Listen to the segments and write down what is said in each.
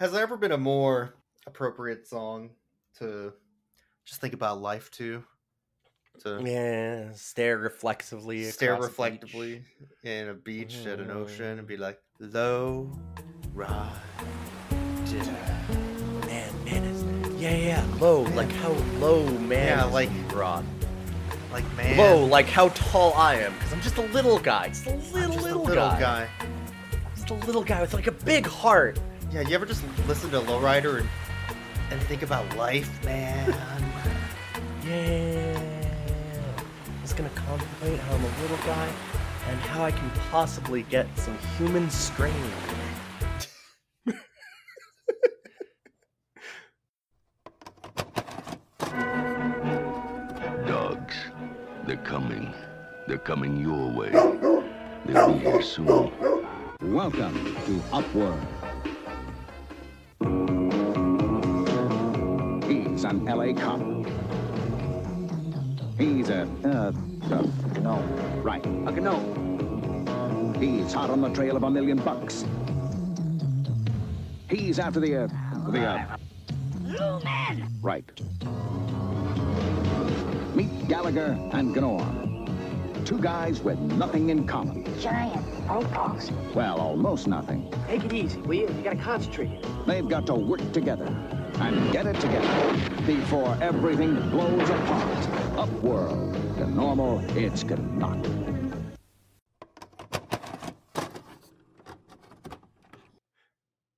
Has there ever been a more appropriate song to just think about life to? To Yeah, stare reflexively stare across a reflectively beach. in a beach at an ocean and be like, low rider. Low, like how low man Yeah, is like- being brought. Like, man. Low, like how tall I am, because I'm just a little guy. Just a I'm little, just little, a little guy. guy. Just a little guy with like a big heart. Yeah, you ever just listen to Lowrider and think about life, man? Yeah. Just gonna contemplate how I'm a little guy and how I can possibly get some human strain. Dogs, they're coming. They're coming your way. They'll be here soon. Welcome to Upworld. He's an LA cop. He's a gnome. Right, a gnome. He's hot on the trail of $1 million. He's after the Blue man! right. Meet Gallagher and Gnome. Two guys with nothing in common. Giant roadballs. Well, almost nothing. Take it easy, will you? You gotta concentrate. They've got to work together and get it together before everything blows apart. Upworld. The normal, it's not.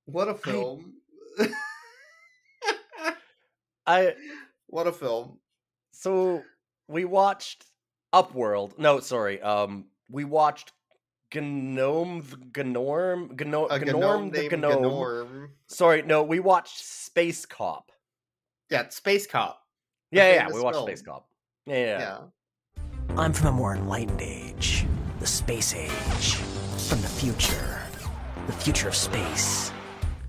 What a film. What a film. So we watched Upworld. No, sorry. We watched Gnome the Gnome. A gnome named Gnome. Sorry, no, we watched Space Cop. Yeah, Space Cop. Yeah, we famous watched film. Space Cop. Yeah. I'm from a more enlightened age. The space age. From the future. The future of space.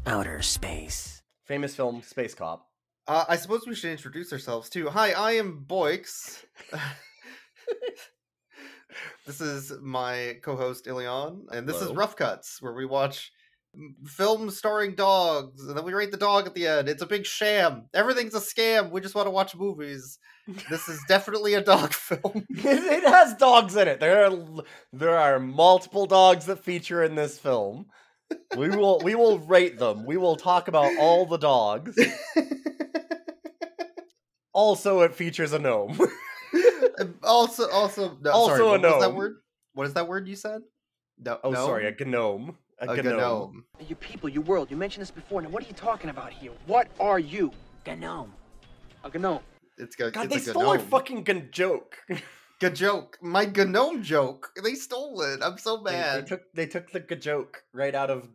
Outer space. Famous film, Space Cop. I suppose we should introduce ourselves too. Hi, I am Boix. This is my co-host Ilion, and this is Hello. Rough Cuts, where we watch films starring dogs, and then we rate the dog at the end. It's a big sham. Everything's a scam. We just want to watch movies. This is definitely a dog film. It has dogs in it. There are multiple dogs that feature in this film. We will rate them. We will talk about all the dogs. Also, it features a gnome. also, no, Also sorry, a what was that gnome. word? What is that word you said? No, Oh, no? sorry, a gnome. A gnome. You people, you world, you mentioned this before. Now, what are you talking about here? What are you? Gnome. A gnome. It's good. God, it's they a stole our gnome. fucking joke. Good joke. My gnome joke. They stole it. I'm so They mad. took the joke right out of.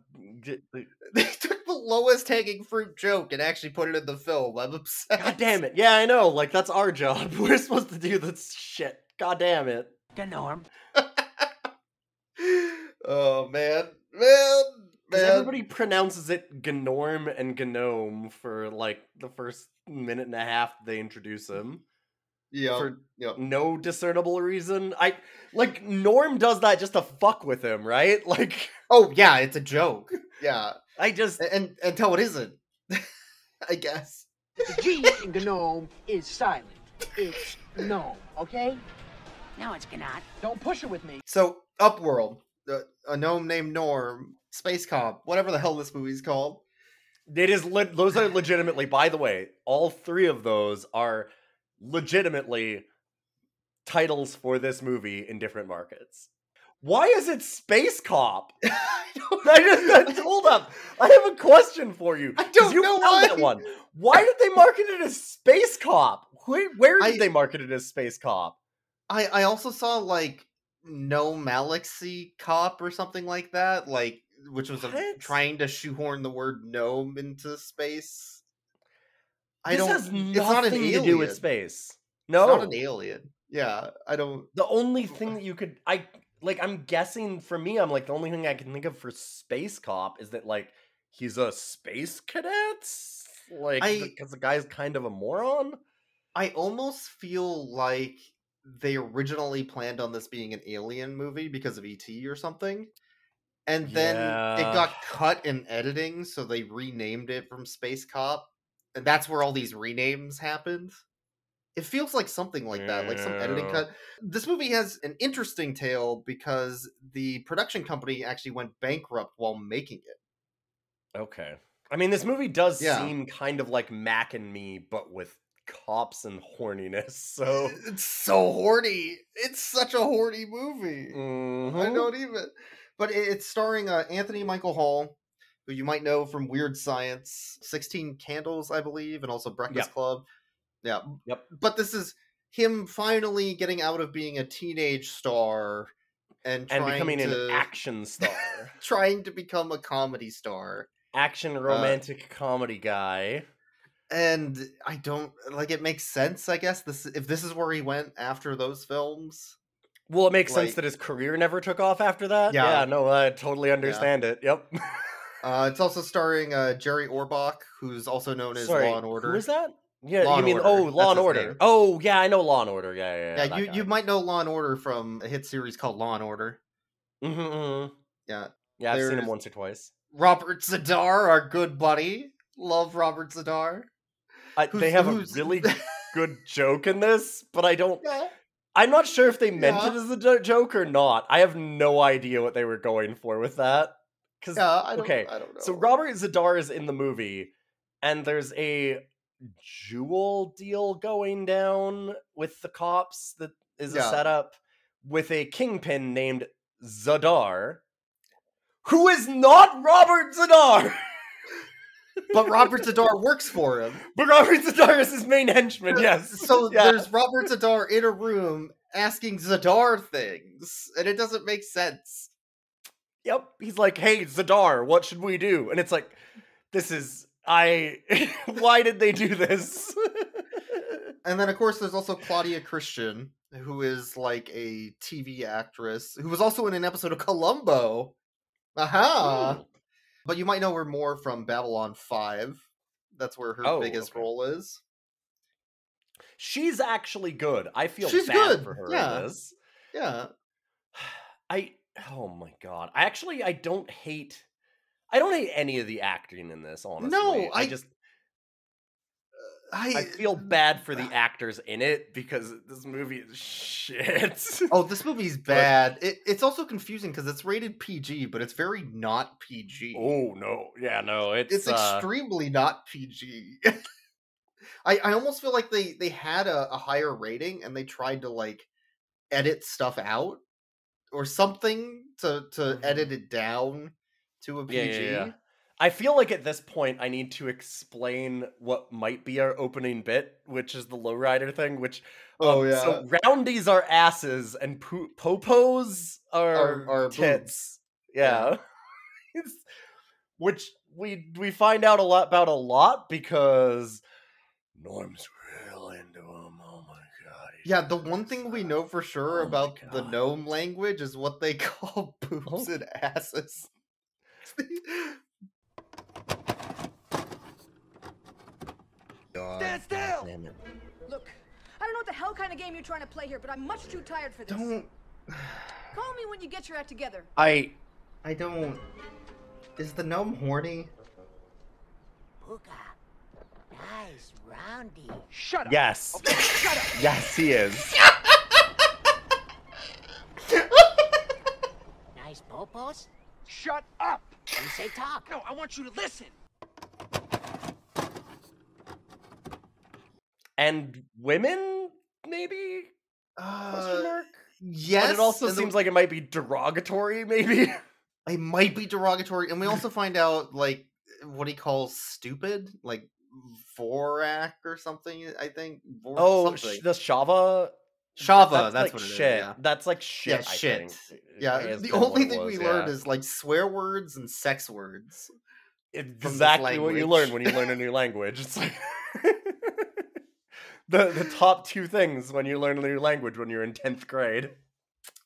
They took the lowest hanging fruit joke and actually put it in the film. I'm upset. God damn it! Yeah, I know. Like that's our job. We're supposed to do this shit. God damn it! Gnome. Oh man. 'Cause everybody pronounces it Gnorm and Gnome for like the first minute and a half they introduce him. Yeah. For Yep. no discernible reason. Norm does that just to fuck with him, right? Like Oh yeah, it's a joke. Yeah. I just And until it isn't. I guess. The G in gnome is silent. It's gnome, okay? No, it's not. Don't push it with me. So Upworld, a gnome named Norm, Space Cop, whatever the hell this movie's called. it is those are legitimately, by the way, all three of those are legitimately titles for this movie in different markets. Why is it Space Cop? Hold up. I have a question for you. I 'cause don't you know found why. that one. Why did they market it as Space Cop? Where did I- they market it as Space Cop? I also saw like No Galaxy Cop or something like that, like which was What? trying to shoehorn the word gnome into space. This has It's not an nothing alien. to do with space. It's No. not an alien. Yeah, I don't. The only thing that you could I'm guessing for me, I'm like the only thing I can think of for Space Cop is that like he's a space cadet? Like because the guy's kind of a moron? I almost feel like they originally planned on this being an alien movie because of ET or something, and then it Yeah. got cut in editing, so they renamed it from Space Cop, and that's where all these renames happened. It feels like something like that, like some editing Yeah. cut. This movie has an interesting tale because the production company actually went bankrupt while making it. Okay. I mean, this movie does Yeah. seem kind of like Mac and Me, but with cops and horniness. So It's so horny. It's such a horny movie. I Mhm. don't even. But it's starring Anthony Michael Hall, who you might know from Weird Science, 16 Candles, I believe, and also Breakfast Yep. Club. Yeah. Yep. But this is him finally getting out of being a teenage star and And trying becoming to an action star. trying to become a comedy star. Action romantic comedy guy. And I don't like it makes sense, I guess. If this is where he went after those films. Well, it makes sense Like- that his career never took off after that. Yeah. Yeah, no, I totally understand it. Yep. It's also starring Jerry Orbach, who's also known as Sorry, Law and Order. who is that? Yeah, Law you and mean Order. Law That's and his Order? name. Oh, yeah, I know Law and Order. Yeah, Yeah, that you guy. might know Law and Order from a hit series called Law and Order. Mhm. Yeah. Yeah, I've seen him There's- once or twice. Robert Zadar, our good buddy. Love Robert Zadar. They have a who's- really good joke in this, but I don't. Yeah. I'm not sure if they meant Yeah. it as a joke or not. I have no idea what they were going for with that. Because Yeah, I don't know. so Robert Zadar is in the movie, and there's a jewel deal going down with the cops that is a Yeah. setup with a kingpin named Zadar, who is not Robert Zadar. But Robert Zadar works for him. But Robert Zadar is his main henchman, yes. So Yeah. there's Robert Zadar in a room asking Zadar things, and it doesn't make sense. Yep. He's like, hey, Zadar, what should we do? And it's like, why did they do this? And then, of course, there's also Claudia Christian, who is like a TV actress, who was also in an episode of Columbo. Aha! But you might know her more from Babylon 5. That's where her biggest role is. She's actually good. I feel She's bad good, for her yeah. in this. Yeah. Oh my god. I don't hate any of the acting in this, honestly. No, I feel bad for the actors in it because this movie is shit. Oh, this movie's bad. It's also confusing because it's rated PG, but it's very not PG. Oh no. Yeah, no, It's extremely not PG. I almost feel like they had a higher rating and they tried to like edit stuff out or something to edit it down to a PG. Yeah. I feel like at this point I need to explain what might be our opening bit, which is the lowrider thing, which so roundies are asses and popos are tits. Yeah. Which we find out about a lot because Norm's real into him. Oh my god. Yeah, the one thing we know for sure Oh my about the God. gnome language is what they call boobs and asses. Stand still! Damn it. Look, I don't know what the hell kind of game you're trying to play here, but I'm much too tired for this. Don't. Call me when you get your act together. I don't. Is the gnome horny? Puka. Nice, roundy. Shut up! Yes. Okay, shut up! Yes, he is. Nice popos. Shut up! You say talk. No, I want you to listen! And women, maybe? Question mark? Yes. But it also and seems like it might be derogatory, maybe. it might be derogatory, and we also find out like what he calls stupid, like Vorak or something. I think. Something. The Shava. Shava. That's like what it is. shit. Yeah. That's like shit. Yeah, I shit. think. Yeah, Is the kinda only what it thing was, we yeah. learned is like swear words and sex words. Exactly what you learn when you learn a new language. It's like the top two things when you learn a new language when you're in 10th grade.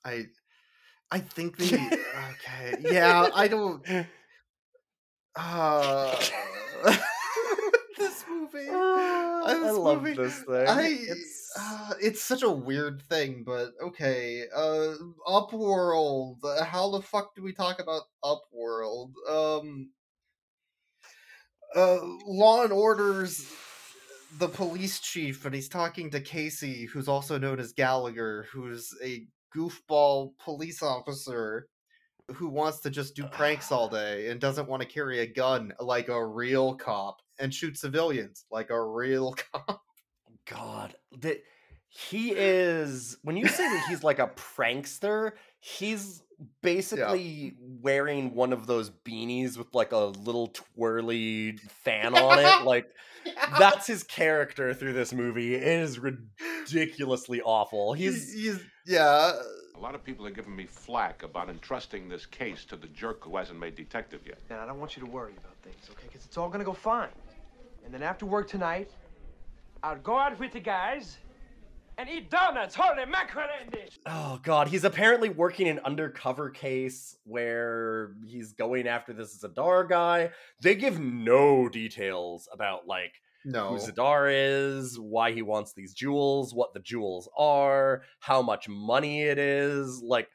I think they okay. Yeah, I don't. This movie. I love movie, this thing. I It's It's such a weird thing, but okay. Upworld. How the fuck do we talk about Upworld? Law and Order's the police chief, and he's talking to Casey, who's also known as Gallagher, who's a goofball police officer who wants to just do pranks all day and doesn't want to carry a gun like a real cop and shoot civilians like a real cop. God, he is. When you say that he's like a prankster, he's basically wearing one of those beanies with like a little twirly fan on it. Like, that's his character through this movie. It is ridiculously awful. He's yeah. A lot of people are giving me flack about entrusting this case to the jerk who hasn't made detective yet. And I don't want you to worry about things, okay? Because it's all gonna go fine. And then after work tonight, I'll go out with the guys and eat donuts, holy mackerel and dish. Oh god, he's apparently working an undercover case where he's going after this Zadar guy. They give no details about like who Zadar is, why he wants these jewels, what the jewels are, how much money it is. Like,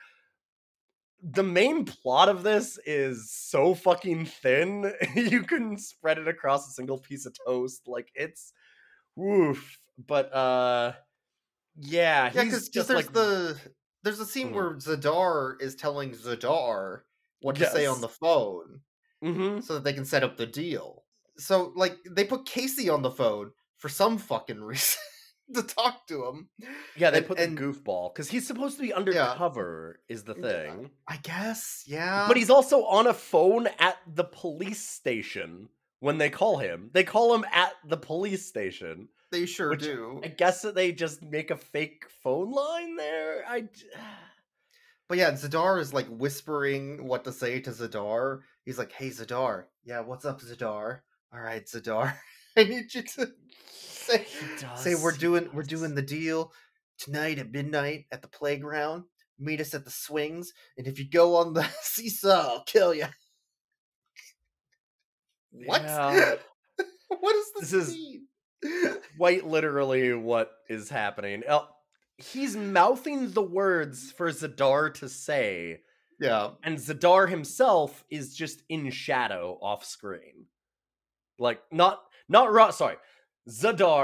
the main plot of this is so fucking thin. You couldn't spread it across a single piece of toast. Like, it's woof. But yeah, because just there's like there's a scene where Zadar is telling Zadar what to say on the phone so that they can set up the deal. So, like, they put Casey on the phone for some fucking reason to talk to him. Yeah, they put the goofball, because he's supposed to be undercover, is the thing. I guess, yeah. But he's also on a phone at the police station when they call him. They call him at the police station. They sure do. I guess that they just make a fake phone line there. But yeah, Zadar is like whispering what to say to Zadar. He's like, "Hey, Zadar. Yeah, what's up, Zadar? All right, Zadar. I need you to say we're doing the deal tonight at midnight at the playground. Meet us at the swings, and if you go on the seesaw, I'll kill you." What? Yeah. What is this mean? Quite literally what is happening. He's mouthing the words for Zadar to say. Yeah. And Zadar himself is just in shadow off screen. Like, Zadar,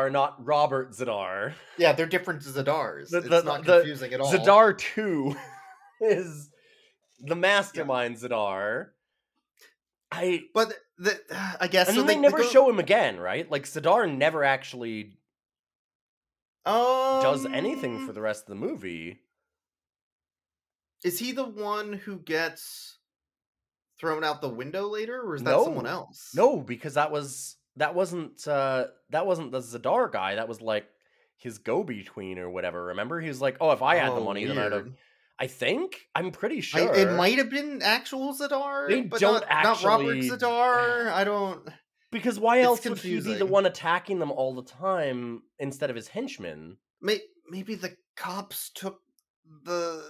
not Robert Zadar. Yeah, they're different Zadars. It's not confusing at all. Zadar 2 is the mastermind Zadar. I guess... And then they never show him again, right? Like, Zadar never actually does anything for the rest of the movie. Is he the one who gets thrown out the window later, or is that someone else? No, because that wasn't the Zadar guy. That was like his go-between or whatever. Remember, he was like, "Oh, if I had the money, then I'd have." I'm pretty sure it might have been actual Zadar. They but don't not Robert Zadar. I don't. Because why else would he be the one attacking them all the time instead of his henchmen? Maybe the cops took the.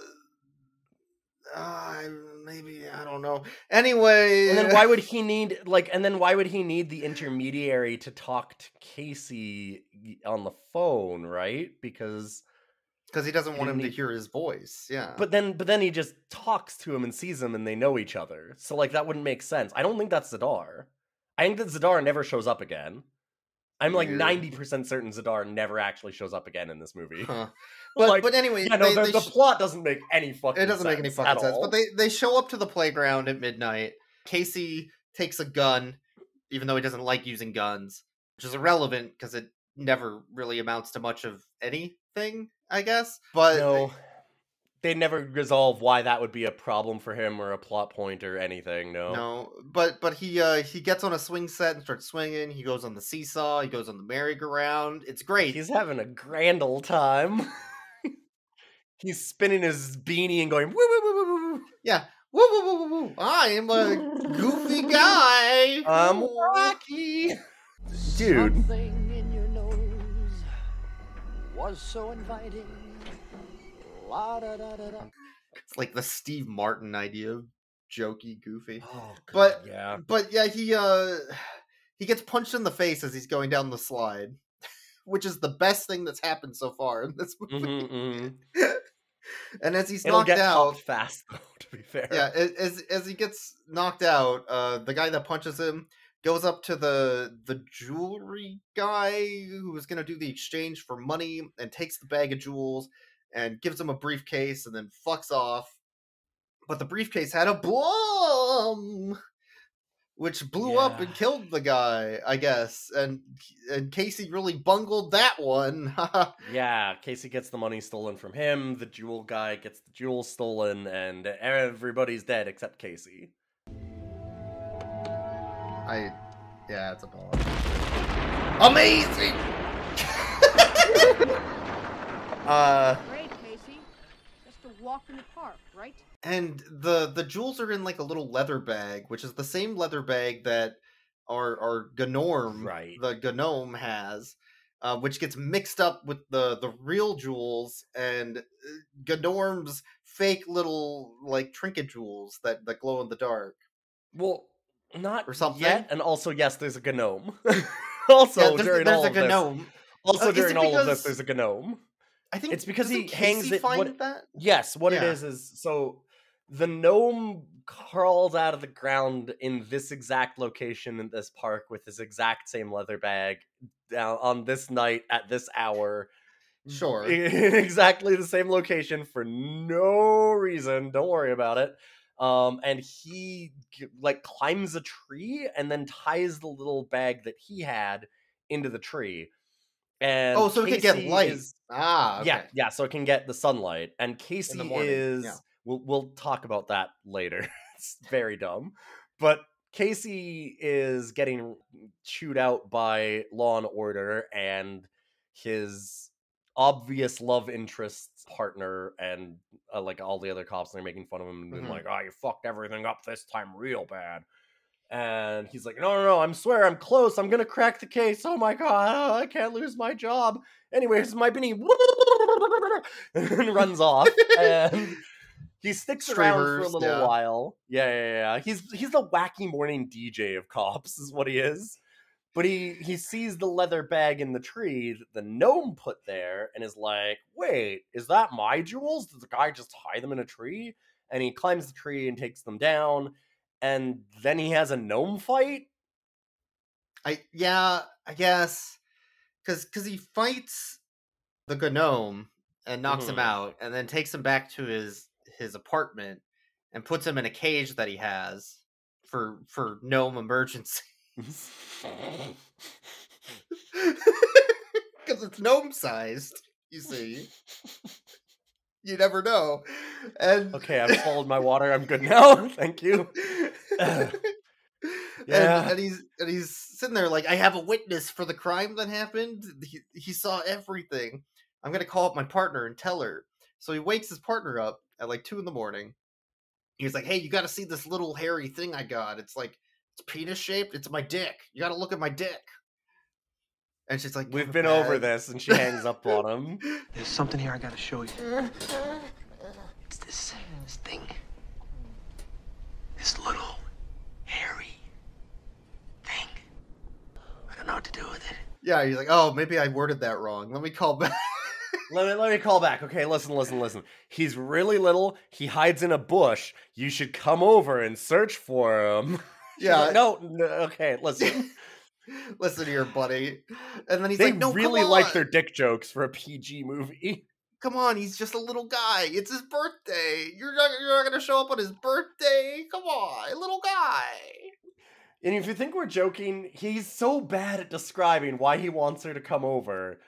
Maybe, I don't know. Anyway, and then why would he need the intermediary to talk to Casey on the phone, right? Because he doesn't want him to hear his voice. Yeah. But then he just talks to him and sees him, and they know each other. So like that wouldn't make sense. I don't think that's Zadar. I think that Zadar never shows up again. I'm like 90% certain Zadar never actually shows up again in this movie. Huh. But anyway, yeah, no, the plot doesn't make any fucking sense. It doesn't make any fucking sense. But they show up to the playground at midnight. Casey takes a gun, even though he doesn't like using guns, which is irrelevant because it never really amounts to much of anything, I guess. But no, they never resolve why that would be a problem for him or a plot point or anything. No. But he gets on a swing set and starts swinging. He goes on the seesaw. He goes on the merry-go-round. It's great. He's having a grand old time. He's spinning his beanie and going woo woo woo woo woo. Yeah, woo woo woo woo woo. I am a goofy guy. I'm wacky, dude. Something in your nose was so inviting. La da da da da. It's like the Steve Martin idea of jokey, goofy. Oh, God, but yeah, he gets punched in the face as he's going down the slide, which is the best thing that's happened so far in this movie. And as he's It'll knocked get out, popped fast, though, to be fair. yeah, as he gets knocked out, the guy that punches him goes up to the jewelry guy who was going to do the exchange for money and takes the bag of jewels and gives him a briefcase and then fucks off. But the briefcase had a bomb, which blew up and killed the guy, I guess. And Casey really bungled that one. Yeah, Casey gets the money stolen from him, the jewel guy gets the jewels stolen, and everybody's dead except Casey. Yeah, it's a bomb. Amazing! Great, Casey. Just a walk in the park, right? And the jewels are in like a little leather bag, which is the same leather bag that our gnome, the gnome has, which gets mixed up with the real jewels and Gnorm's fake little like trinket jewels that glow in the dark. Well, not or something. yet, and also yes, there's a gnome. Also, during all of this, during all of this, there's a gnome. I think it's because he Casey hangs it. Find that? Yes, what it is so the gnome crawls out of the ground in this exact location in this park with this exact same leather bag down on this night at this hour. Sure. In exactly the same location for no reason. Don't worry about it. And he like climbs a tree and then ties the little bag that he had into the tree. And so it can get light. Okay. Yeah, so it can get the sunlight. And Casey we'll talk about that later. It's very dumb. But Casey is getting chewed out by Law and Order, and his obvious love interest's partner and like all the other cops, and they're making fun of him and being like, "Oh, you fucked everything up this time real bad." And he's like, no, I swear I'm close. I'm going to crack the case. Oh my God, I can't lose my job. Anyways, my Benny and runs off. And he sticks around for a little while. Yeah. He's the wacky morning DJ of cops is what he is. But he sees the leather bag in the tree that the gnome put there and is like, wait, is that my jewels? Did the guy just hide them in a tree? And he climbs the tree and takes them down. And then he has a gnome fight? I guess. Because he fights the gnome and knocks him out and then takes him back to his apartment and puts him in a cage that he has for gnome emergencies. Because it's gnome sized, you see. You never know. And okay, I've swallowed my water. I'm good now. Thank you. Yeah. And he's sitting there like, I have a witness for the crime that happened. He saw everything. I'm gonna call up my partner and tell her. So he wakes his partner up at like 2 a.m. He's like, hey, you gotta see this little hairy thing I got. It's penis shaped. It's my dick. You gotta look at my dick. And she's like, we've been over this, and she hangs up on him. There's something here I gotta show you. It's this thing. This little hairy thing. I don't know what to do with it. Yeah, he's like, oh, maybe I worded that wrong. Let me call back. Let me call back. Okay, listen. He's really little. He hides in a bush. You should come over and search for him. Yeah. Like, no, okay, listen. Listen here, buddy. And then he's they like, no, really come on. like their dick jokes for a PG movie. Come on, he's just a little guy. It's his birthday. You're not gonna show up on his birthday? Come on, little guy. And if you think we're joking, he's so bad at describing why he wants her to come over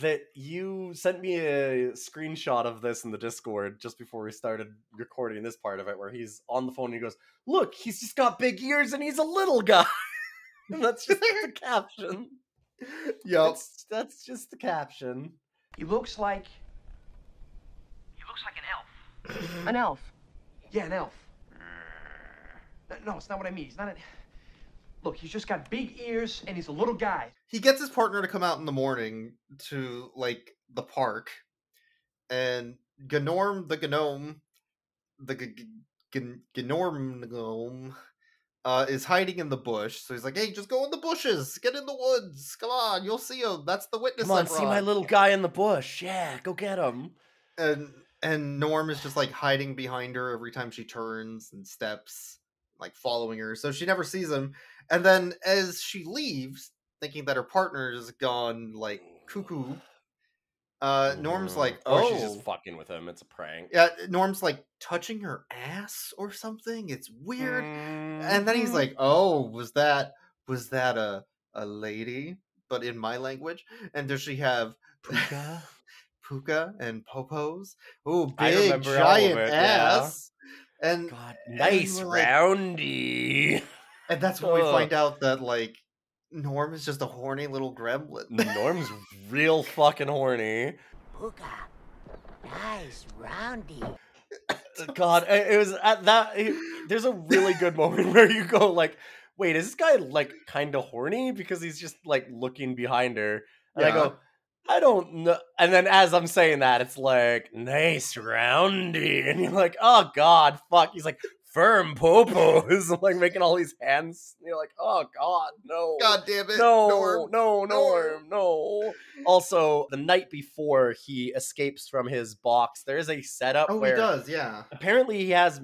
that you sent me a screenshot of this in the Discord just before we started recording this part of it, where he's on the phone and he goes, look, he's just got big ears and he's a little guy. And that's just the caption. Yep. That's just the caption. He looks like an elf. an elf. Yeah, an elf. No, it's not what I mean. He's not Look, he's just got big ears and he's a little guy. He gets his partner to come out in the morning to, like, the park. And Gnorm, the gnome, the Gnorm gnome, is hiding in the bush. So he's like, hey, just go in the bushes. Get in the woods. Come on, you'll see him. That's the witness. Come on, see my little guy in the bush. Yeah, go get him. And Norm is just like hiding behind her every time she turns and steps, like following her. So she never sees him. And then as she leaves, thinking that her partner is gone like cuckoo, Norm's like, oh, she's just fucking with him. It's a prank. Yeah, Norm's like touching her ass or something. It's weird. And then he's like, oh, was that a lady, but in my language? And does she have Puka? Puka and popos? Oh, I big remember all of giant it, ass. yeah. And God, nice roundy. And that's when we find out that like Norm is just a horny little gremlin. Norm's real fucking horny. Puka, nice roundy. God, it was at that. There's a really good moment where you go like, wait, is this guy like kind of horny? Because he's just like looking behind her. And I go, I don't know. And then as I'm saying that, it's like, nice roundy. And you're like, oh God, fuck. He's like, firm popos. I'm like making all these hands. And you're like, oh God, no. God damn it. No, Norm, no. Also, the night before he escapes from his box, there is a setup where he does, yeah. Apparently he has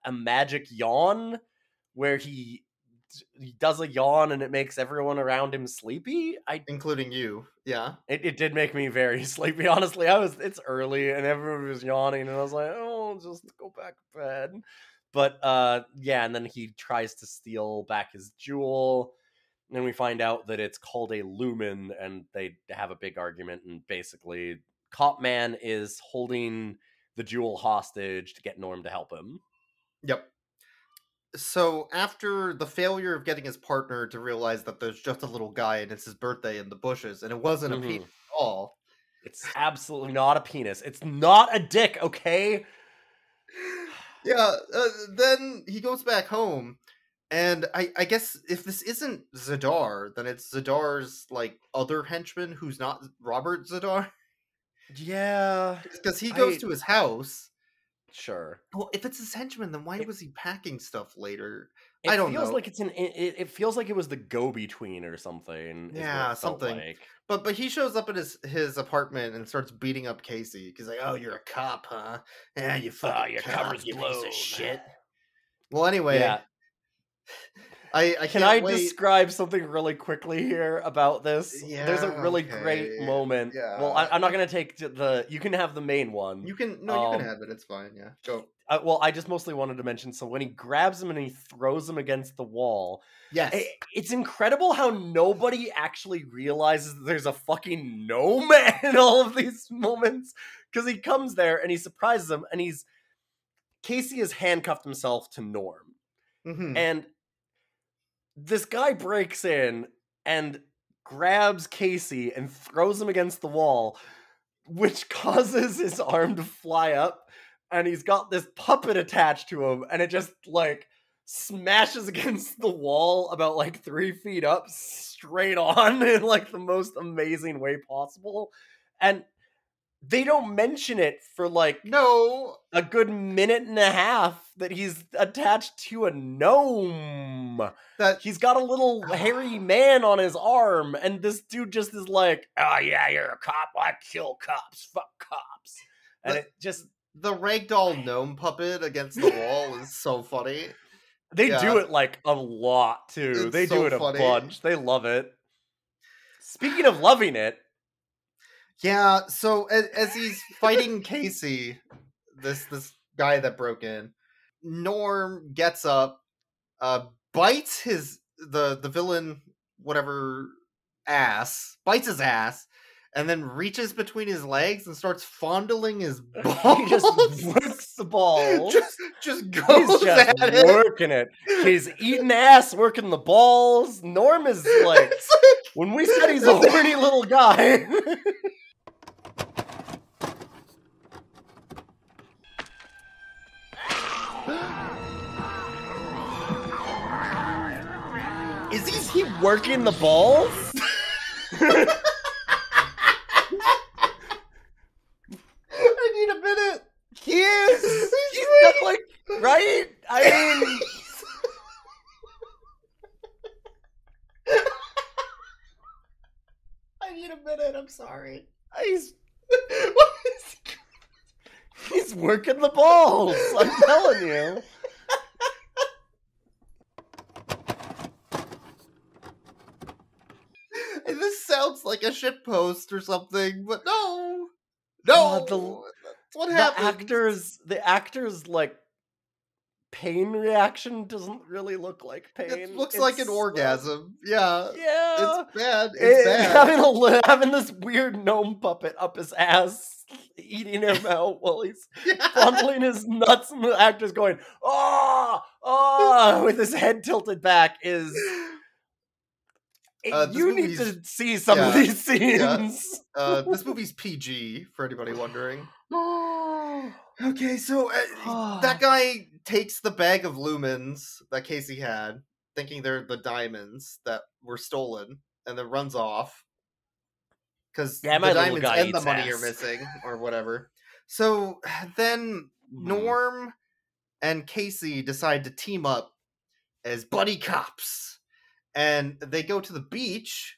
a magic yawn where he does a yawn and it makes everyone around him sleepy. Including you, yeah. It did make me very sleepy, honestly. It's early and everyone was yawning and I was like, oh, just go back to bed. But yeah, and then he tries to steal back his jewel. And then we find out that it's called a lumen and they have a big argument. And basically, Cop Man is holding the jewel hostage to get Norm to help him. Yep. So after the failure of getting his partner to realize that there's just a little guy and it's his birthday in the bushes, and it wasn't a penis at all. It's absolutely not a penis. It's not a dick, okay? Yeah, then he goes back home, and I guess if this isn't Zadar, then it's Zadar's, like, other henchman who's not Robert Zadar. Yeah. Because he goes to his house. Sure. Well, if it's his henchman, then why was he packing stuff later? I don't know. Like it feels like it was the go-between or something. Yeah, something. Like. But he shows up at his apartment and starts beating up Casey. He's like, "Oh, you're a cop, huh? Yeah, you fucking your cop, cover's you blown. piece of shit." Well, anyway, yeah. I Can I describe something really quickly here about this? Yeah, there's a really great moment. Yeah. Well, I'm not gonna take you can have the main one. You can you can have it. It's fine. Yeah, go. Well, I just mostly wanted to mention. So when he grabs him and he throws him against the wall, yes, it's incredible how nobody actually realizes that there's a fucking gnome in all of these moments. Because he comes there and he surprises him, and Casey has handcuffed himself to Norm, and this guy breaks in and grabs Casey and throws him against the wall, which causes his arm to fly up, and he's got this puppet attached to him, and it just, like, smashes against the wall about, like, 3 feet up, straight on, in, like, the most amazing way possible. And they don't mention it for, like, a good minute and a half that he's attached to a gnome. That he's got a little hairy man on his arm, and this dude just is like, "Oh yeah, you're a cop. I kill cops. Fuck cops." And it just the ragdoll gnome puppet against the wall is so funny. They do it like a lot too. They do it a bunch. They love it. Speaking of loving it. Yeah, so as he's fighting Casey, this guy that broke in, Norm gets up, bites the villain whatever bites his ass, and then reaches between his legs and starts fondling his balls. He just works the balls. just goes He's just at working it. He's eating ass, working the balls. Norm is like, when we said he's a horny little guy. Is he working the balls? I need a minute. He is. He's like, right? I mean, admit it. I'm sorry. He's working the balls. I'm telling you. This sounds like a shitpost or something, but no. No. That's what happens. The actors like pain reaction doesn't really look like pain. It looks like an orgasm. Yeah. Yeah. It's bad. It's bad. Having this weird gnome puppet up his ass, eating him out while he's fondling his nuts, and the actor's going, with his head tilted back is... you need to see some of these scenes. Yeah. This movie's PG, for anybody wondering. Okay, so that guy takes the bag of lumens that Casey had, thinking they're the diamonds that were stolen, and then runs off. Because the diamonds and the money are missing, or whatever. So then Norm and Casey decide to team up as buddy cops. And they go to the beach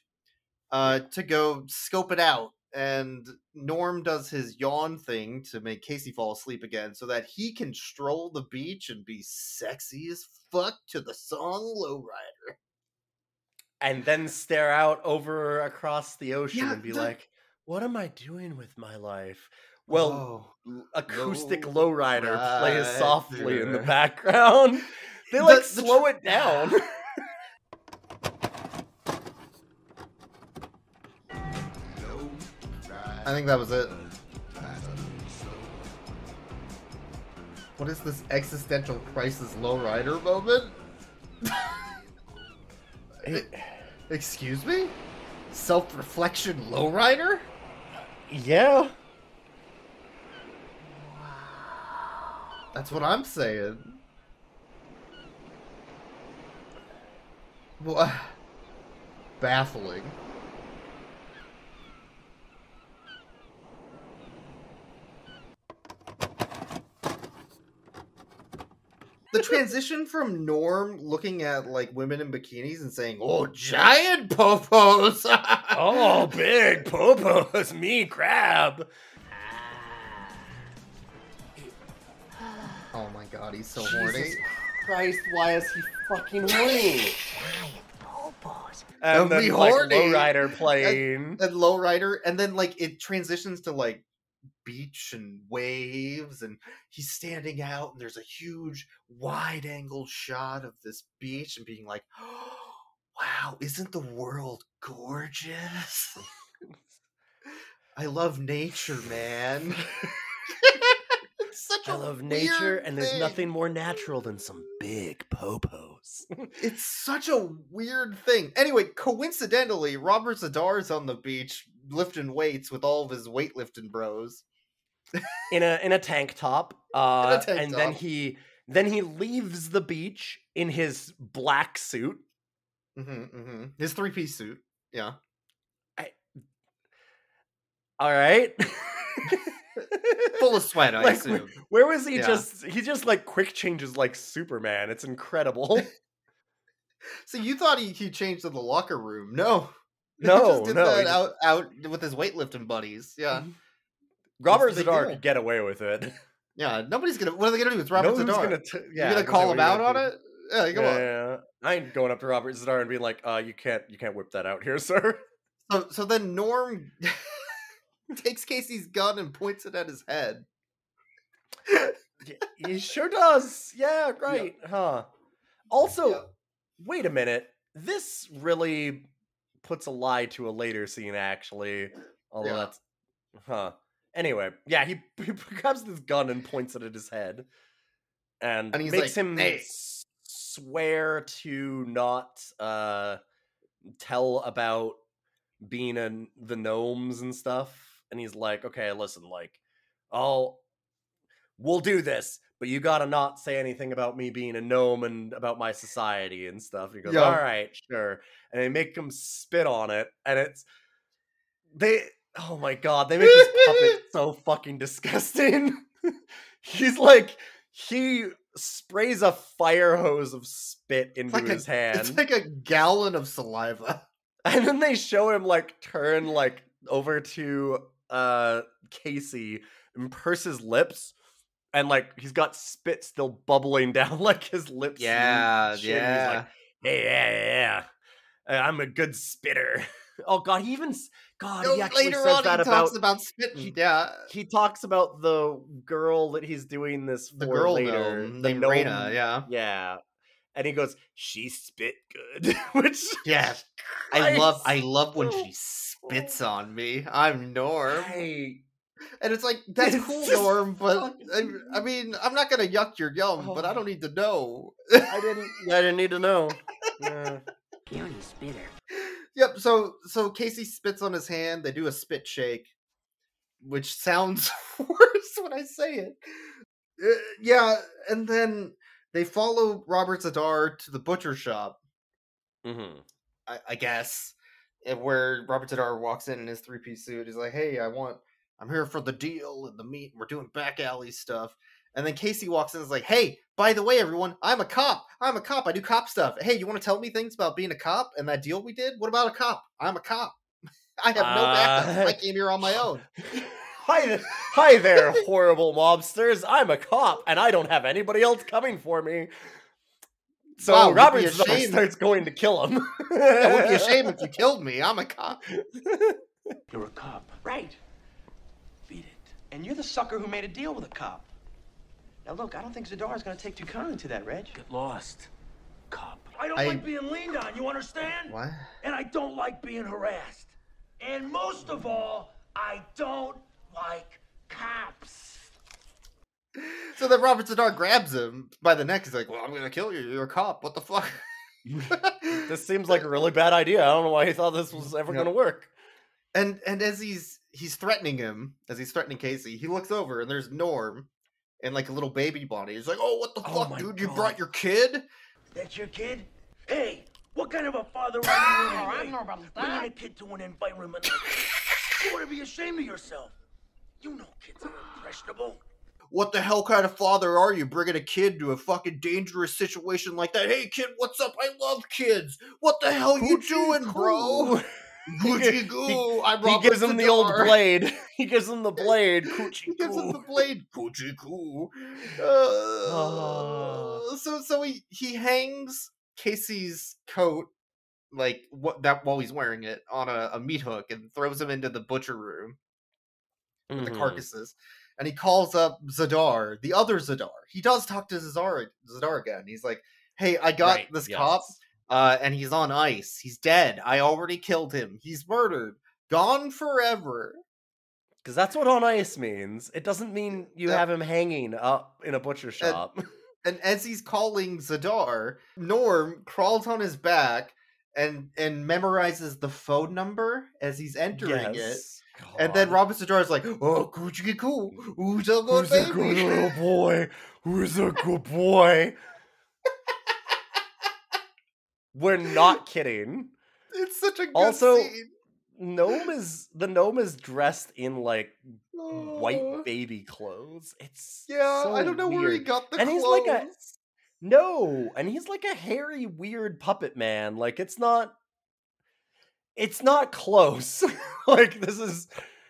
to go scope it out. And Norm does his yawn thing to make Casey fall asleep again so that he can stroll the beach and be sexy as fuck to the song Lowrider. And then stare out over across the ocean and be like, what am I doing with my life? Well, acoustic Lowrider plays softly in the background. They slow it down. I think that was it. What is this existential crisis lowrider moment? Excuse me? Self-reflection lowrider? Yeah. That's what I'm saying. Well, baffling. The transition from Norm looking at like women in bikinis and saying, "Oh, giant popos!" Oh, big popos, me crab. Oh my god, he's so horny. Jesus Christ, why is he fucking horny? And And then like Lowrider playing. And Lowrider, and then like it transitions to like beach and waves, and he's standing out, and there's a huge wide angle shot of this beach and being like, oh, wow, isn't the world gorgeous? I love nature, man. I love nature, and there's nothing more natural than some big popos. It's such a weird thing. Anyway, coincidentally, Robert Zadar's on the beach lifting weights with all of his weightlifting bros. in a tank top. And then he leaves the beach in his black suit. His three-piece suit. Yeah. All right. Full of sweat, I assume. Where was he? He just like quick changes like Superman. It's incredible. So you thought he changed to the locker room? No, no, he just did that out with his weightlifting buddies. Yeah, Robert Zadar could get away with it. Yeah, nobody's gonna. What are they gonna do? It's Robert Zadar. You're gonna call him out on it? Yeah, come on. Yeah, I ain't going up to Robert Zadar and being like, you can't whip that out here, sir." So then Norm takes Casey's gun and points it at his head. He sure does. Yeah, right. Yeah. Huh. Also, wait a minute. This really puts a lie to a later scene, actually. Although that's... Huh. Anyway, yeah, he grabs this gun and points it at his head. And he's makes like, him hey, swear to not tell about being the gnomes and stuff. And he's like, okay, listen, like, we'll do this, but you gotta not say anything about me being a gnome and about my society and stuff. And he goes, all right, sure. And they make him spit on it, and oh my god, they make this puppet so fucking disgusting. He's like, he sprays a fire hose of spit into his hand. It's like a gallon of saliva. And then they show him like turn like over to Casey and purses lips, and like he's got spit still bubbling down like his lips. Yeah, and chin. yeah. He's like, hey, yeah. I'm a good spitter. Oh God, he actually later says on that he talks about spitting. He talks about the girl that he's doing this for the girl later, gnome the named gnome, Raina. yeah. And he goes, she spit good, which yeah, I love when she spits on me. I'm Norm, and it's like that's cool, Norm. But I mean, I'm not gonna yuck your yum, but I don't need to know. I didn't need to know. Yeah. Puny spitter. Yep. So Casey spits on his hand. They do a spit shake, which sounds worse when I say it. Yeah, and then they follow Robert Zadar to the butcher shop. Mm-hmm. I guess, where Robert Zadar walks in his 3-piece suit. He's like, "Hey, I'm here for the deal and the meat. And we're doing back alley stuff." And then Casey walks in and is like, "Hey, by the way, everyone, I'm a cop. I do cop stuff. Hey, you want to tell me things about being a cop and that deal we did? What about a cop? I'm a cop. I have no backup. I came here on my own." Hi there, horrible mobsters. I'm a cop, and I don't have anybody else coming for me. So wow, Robert starts going to kill him. It would be a shame if you killed me. I'm a cop. You're a cop. Right. Beat it. And you're the sucker who made a deal with a cop. Now look, I don't think Zadar's gonna take too kindly to that, Reg. Get lost, cop. I don't like being leaned on, you understand? What? And I don't like being harassed. And most of all, I don't like cops. So then Robert Zadar grabs him by the neck. He's like, "Well, I'm gonna kill you. You're a cop. What the fuck?" This seems like a really bad idea. I don't know why he thought this was ever gonna work. And as he's threatening him, as he's threatening Casey, he looks over and there's Norm in like a little baby body. He's like, "Oh, what the fuck, dude? You brought your kid?" That's your kid? Hey, what kind of a father are you anyway? I know about Bringing that. a kid to an environment like this. You ought to be ashamed of yourself. You know kids are impressionable. What the hell kind of father are you bringing a kid to a fucking dangerous situation like that? Hey, kid, what's up? I love kids. What the hell you doing, bro? Gucci goo. He gives him the old blade. He gives him the blade. He gives him the blade. Gucci goo. So he hangs Casey's coat like while he's wearing it on a meat hook and throws him into the butcher room with the carcasses. And he calls up Zadar, the other Zadar. He does talk to Zadar again. He's like, "Hey, I got this cop, and he's on ice. He's dead. I already killed him. He's murdered. Gone forever." Because that's what on ice means. It doesn't mean you have him hanging up in a butcher shop. And as he's calling Zadar, Norm crawls on his back and memorizes the phone number as he's entering it. God. And then Robert Zadar is like, "Oh, Gucci cool. Who's a good baby? Who's a good little boy? Who's a good boy?" We're not kidding. It's such a good scene. The gnome is dressed in like white baby clothes. It's so I don't know weird. where he got the and clothes. He's like a hairy, weird puppet man. Like it's not close. Like this is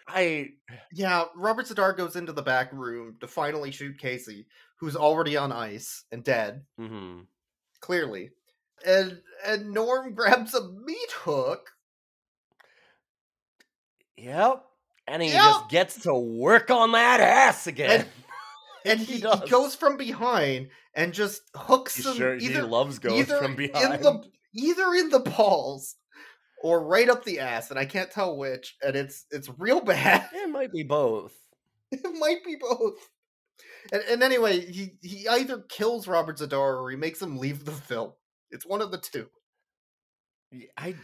Robert Zadar goes into the back room to finally shoot Casey, who's already on ice and dead. Mm-hmm. Clearly. And Norm grabs a meat hook. Yep. And he just gets to work on that ass again. And he goes from behind and just hooks him. He loves going from behind. Either in the balls or right up the ass, and I can't tell which, and it's real bad. It might be both. It might be both. And anyway, he either kills Robert Zadar or he makes him leave the film. It's one of the two. I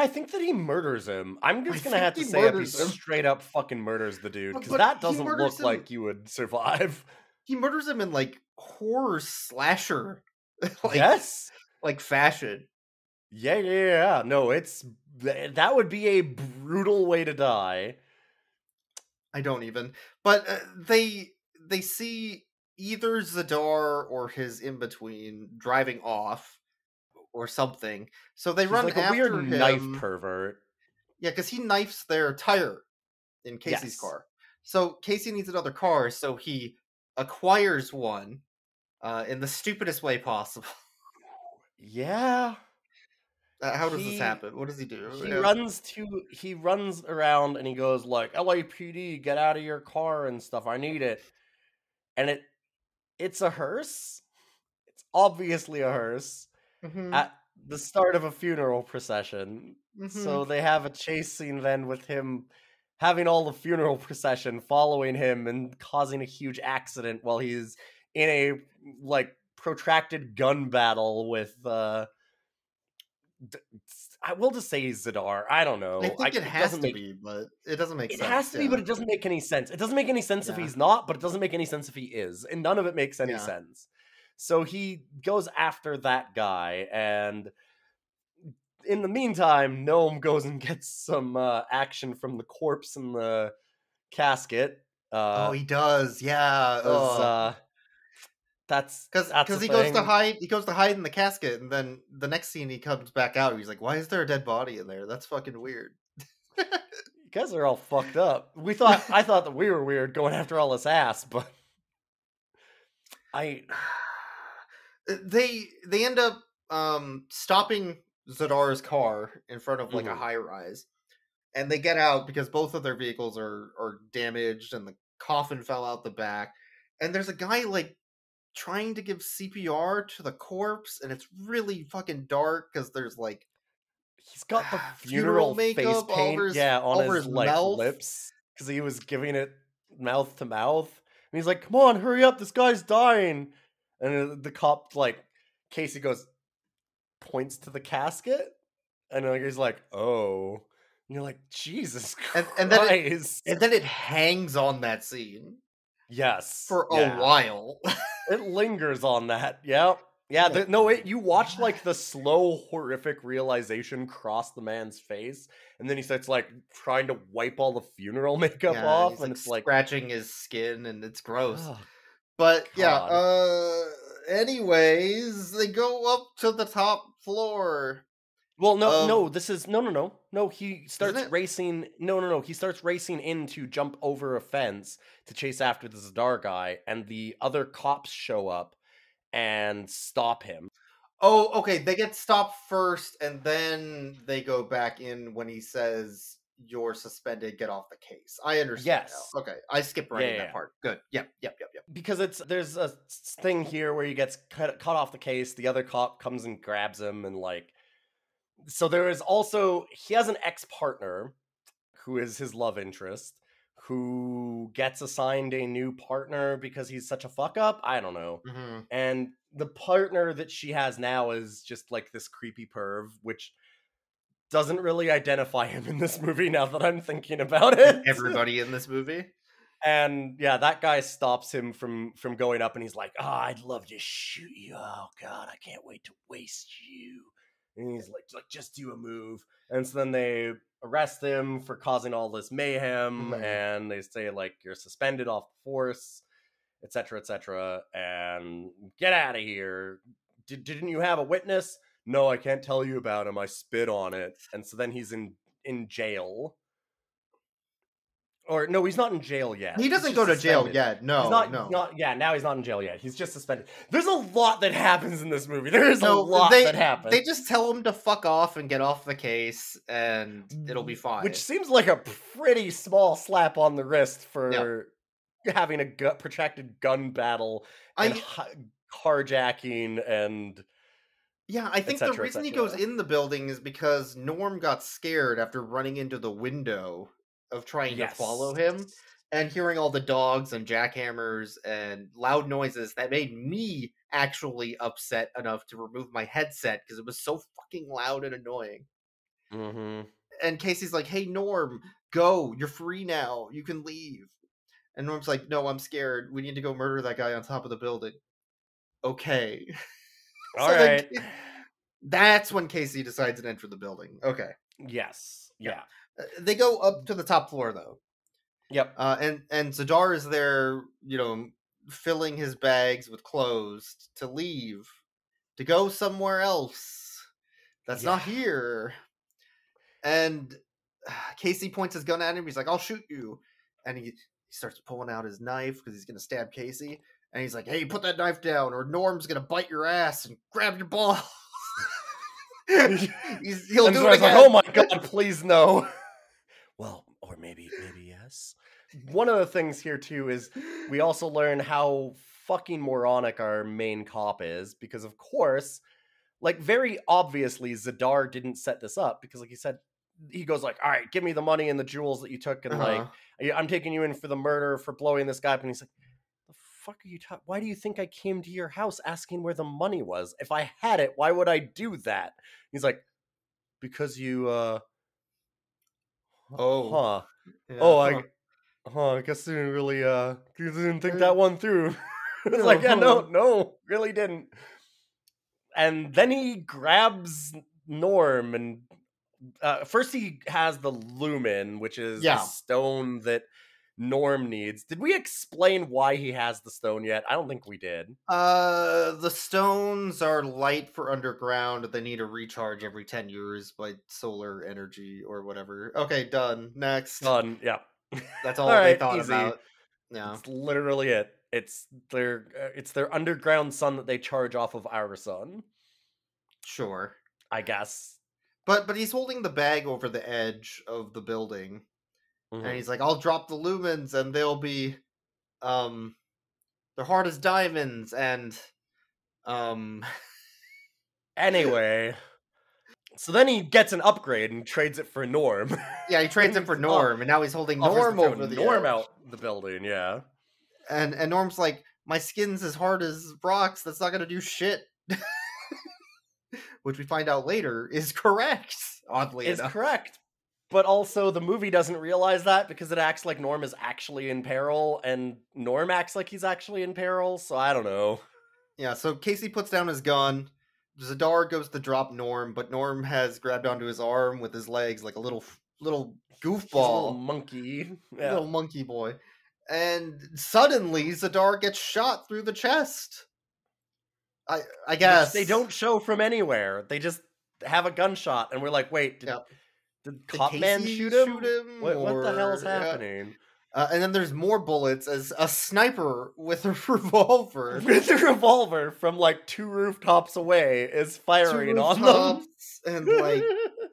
think that he murders him. I'm just gonna have to say he straight up fucking murders the dude, because that doesn't look like you would survive. He murders him in like horror slasher, like fashion. Yeah. No, that would be a brutal way to die. I don't even. But they see either Zadar or his in-between driving off or something. So they run like after a weird him. Knife pervert. Yeah, because he knifes their tire in Casey's Yes. car. So Casey needs another car, so he acquires one in the stupidest way possible. Yeah. How does this happen? What does he do? He runs around and he goes like, LAPD, get out of your car and stuff. I need it. And it's a hearse. It's obviously a hearse at the start of a funeral procession. So they have a chase scene then with him having all the funeral procession following him and causing a huge accident while he's in a like protracted gun battle with I will just say Zadar. I don't know. I think it has to be, but it doesn't make sense. It has to be, but it doesn't make any sense. It doesn't make any sense if he's not, but it doesn't make any sense if he is. And none of it makes any sense. So he goes after that guy, and in the meantime, Gnome goes and gets some action from the corpse in the casket. He does, yeah. That's because he goes to hide. He goes to hide in the casket, and then the next scene he comes back out. He's like, "Why is there a dead body in there? That's fucking weird." You guys are all fucked up. I thought that we were weird going after all this ass, but they end up stopping Zadar's car in front of like a high rise, and they get out because both of their vehicles are damaged, and the coffin fell out the back, and there's a guy like trying to give CPR to the corpse, and it's really fucking dark because there's like he's got the funeral face paint on his like mouth. Lips because he was giving it mouth to mouth, and he's like, "Come on, hurry up, this guy's dying." And the cop, like, Casey points to the casket, and he's like, "Oh," and you're like, "Jesus Christ!" And then it hangs on that scene. Yes, for a while. It lingers on that. Yeah. You watch like the slow, horrific realization cross the man's face, and then he starts like trying to wipe all the funeral makeup off, and it's like scratching his skin, and it's gross. Oh, but God. Anyways, they go up to the top floor. Well, no. This is no. He starts racing. No. He starts racing in to jump over a fence to chase after the Zadar guy, and the other cops show up and stop him. Oh, okay. They get stopped first, and then they go back in when he says, "You're suspended. Get off the case." I understand. Yes. Now. Okay, I skipped right in that part. Good. Yep. Because there's a thing here where he gets cut off the case. The other cop comes and grabs him, and like. So there is also, he has an ex-partner who is his love interest, who gets assigned a new partner because he's such a fuck-up. I don't know. And the partner that she has now is just like this creepy perv, which doesn't really identify him in this movie now that I'm thinking about it. Everybody in this movie. And yeah, that guy stops him from going up, and he's like, I'd love to shoot you. Oh, God, I can't wait to waste you. And he's like, just do a move. And so then they arrest him for causing all this mayhem, and they say, like, you're suspended off the force, etc., and get out of here. Didn't you have a witness? No, I can't tell you about him. I spit on it. And so then he's in jail. Or, no, he's not in jail yet. He doesn't go to jail yet. No, now he's not in jail yet. He's just suspended. There's a lot that happens in this movie. There is a lot that happens. They just tell him to fuck off and get off the case, and it'll be fine. Which seems like a pretty small slap on the wrist for having a protracted gun battle and carjacking and... Yeah, I think the reason he goes in the building is because Norm got scared after running into the window of trying to follow him and hearing all the dogs and jackhammers and loud noises that made me actually upset enough to remove my headset because it was so fucking loud and annoying. And Casey's like, "Hey, Norm, go. You're free now. You can leave." And Norm's like, "No, I'm scared. We need to go murder that guy on top of the building." Okay. All right. That's when Casey decides to enter the building. Okay. Yes. Yeah. They go up to the top floor, though. Yep. And Zadar is there, filling his bags with clothes to leave, to go somewhere else that's not here. And Casey points his gun at him. He's like, "I'll shoot you," and he starts pulling out his knife because he's gonna stab Casey. And he's like, "Hey, put that knife down, or Norm's gonna bite your ass and grab your balls." He'll And do so it I was like, again. "Oh my god, please no." Well, or maybe yes. One of the things here too is we also learn how fucking moronic our main cop is, because of course, like very obviously, Zadar didn't set this up because, like he said, he goes like, "All right, give me the money and the jewels that you took, and like I'm taking you in for the murder for blowing this guy up." And he's like, "The fuck are you talking? Why do you think I came to your house asking where the money was? If I had it, why would I do that?" He's like, "Because you Yeah, I guess I didn't really didn't think that one through." It's like, yeah, no, really didn't. And then he grabs Norm, and first he has the lumen, which is the stone that Norm needs. Did we explain why he has the stone yet? I don't think we did. The stones are light for underground. They need a recharge every 10 years by solar energy or whatever. Okay, done. Next. Done. Yeah. That's all they thought easy. about. Yeah. That's literally it. It's their underground sun that they charge off of our sun. Sure. I guess. But he's holding the bag over the edge of the building. And he's like, "I'll drop the lumens and they'll be they're hard as diamonds," and anyway, so then he gets an upgrade and trades it for Norm. Yeah, he trades it for Norm, and now he's holding Norm over the Norm edge. out the building, yeah. And Norm's like, "My skin's as hard as rocks, that's not gonna do shit." Which we find out later is correct, oddly enough. Is correct. But also, the movie doesn't realize that because it acts like Norm is actually in peril, and Norm acts like he's actually in peril, so I don't know. Yeah, so Casey puts down his gun. Zadar goes to drop Norm, but Norm has grabbed onto his arm with his legs like a little goofball. He's a little monkey. Yeah. Little monkey boy. And suddenly, Zadar gets shot through the chest. I guess. Which they don't show from anywhere. They just have a gunshot, and we're like, wait, did Cop Man shoot him? What the hell is happening? And then there's more bullets as a sniper with a revolver. With a revolver from like 2 rooftops away is firing on them. And like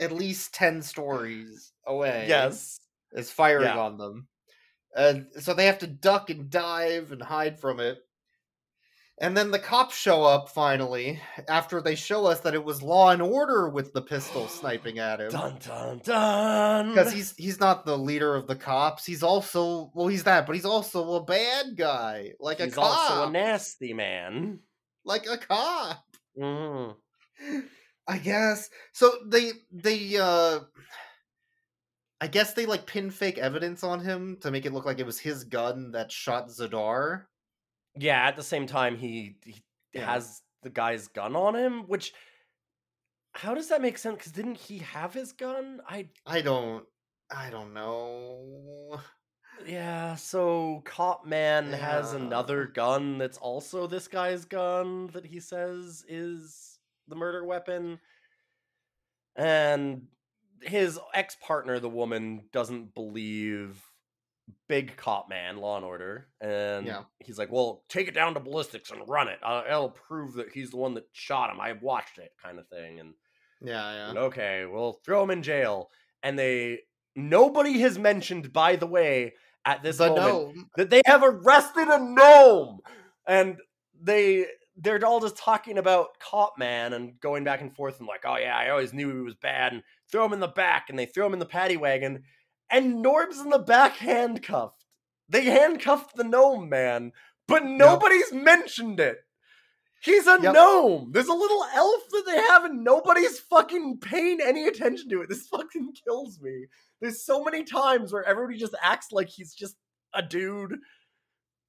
at least 10 stories away. Yes. Is firing on them. And so they have to duck and dive and hide from it. And then the cops show up finally after they show us that it was Law and Order with the pistol sniping at him. Dun dun dun. Because he's not the leader of the cops. He's also he's that, but he's also a bad guy, like a cop. He's also a nasty man, like a cop. Mm-hmm. I guess. So they I guess they like pin fake evidence on him to make it look like it was his gun that shot Zadar. Yeah, at the same time, he has the guy's gun on him, which, how does that make sense? Because didn't he have his gun? I don't know. Yeah, so Cop Man has another gun that's also this guy's gun that he says is the murder weapon. And his ex-partner, the woman, doesn't believe Big Cop Man, Law and Order, and he's like, "Well, take it down to ballistics and run it. It'll prove that he's the one that shot him. I watched it," kind of thing. And and okay, we'll throw him in jail. And nobody has mentioned, by the way, at this moment, that they have arrested a gnome, and they're all just talking about Cop Man and going back and forth and like, "Oh yeah, I always knew he was bad," and throw him in the back, and they throw him in the paddy wagon. And Norm's in the back handcuffed. They handcuffed the gnome man, but nobody's mentioned it. He's a gnome. There's a little elf that they have, and nobody's fucking paying any attention to it. This fucking kills me. There's so many times where everybody just acts like he's just a dude.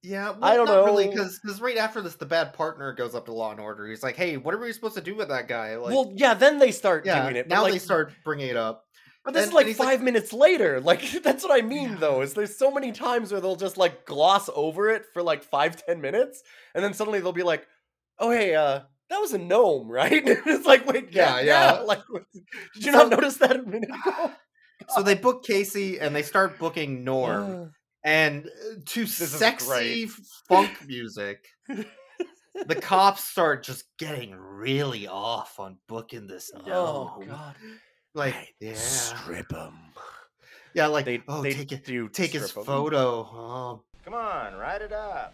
Yeah, well, I don't know. Really, because right after this, the bad partner goes up to Law and Order. He's like, "Hey, what are we supposed to do with that guy?" Like, well, yeah, then they start doing it. Now they start bringing it up. But this is like 5 minutes later. Like, that's what I mean, though, is there's so many times where they'll just, like, gloss over it for, like, 5-10 minutes, and then suddenly they'll be like, "Oh, hey, that was a gnome, right?" It's like, wait, yeah. Like, did you not notice that a minute ago? So they book Casey and they start booking Norm. And to sexy funk music, the cops start just getting really off on booking this gnome. Oh God! Like, strip him. Yeah, like they take his photo. Oh. Come on, write it up.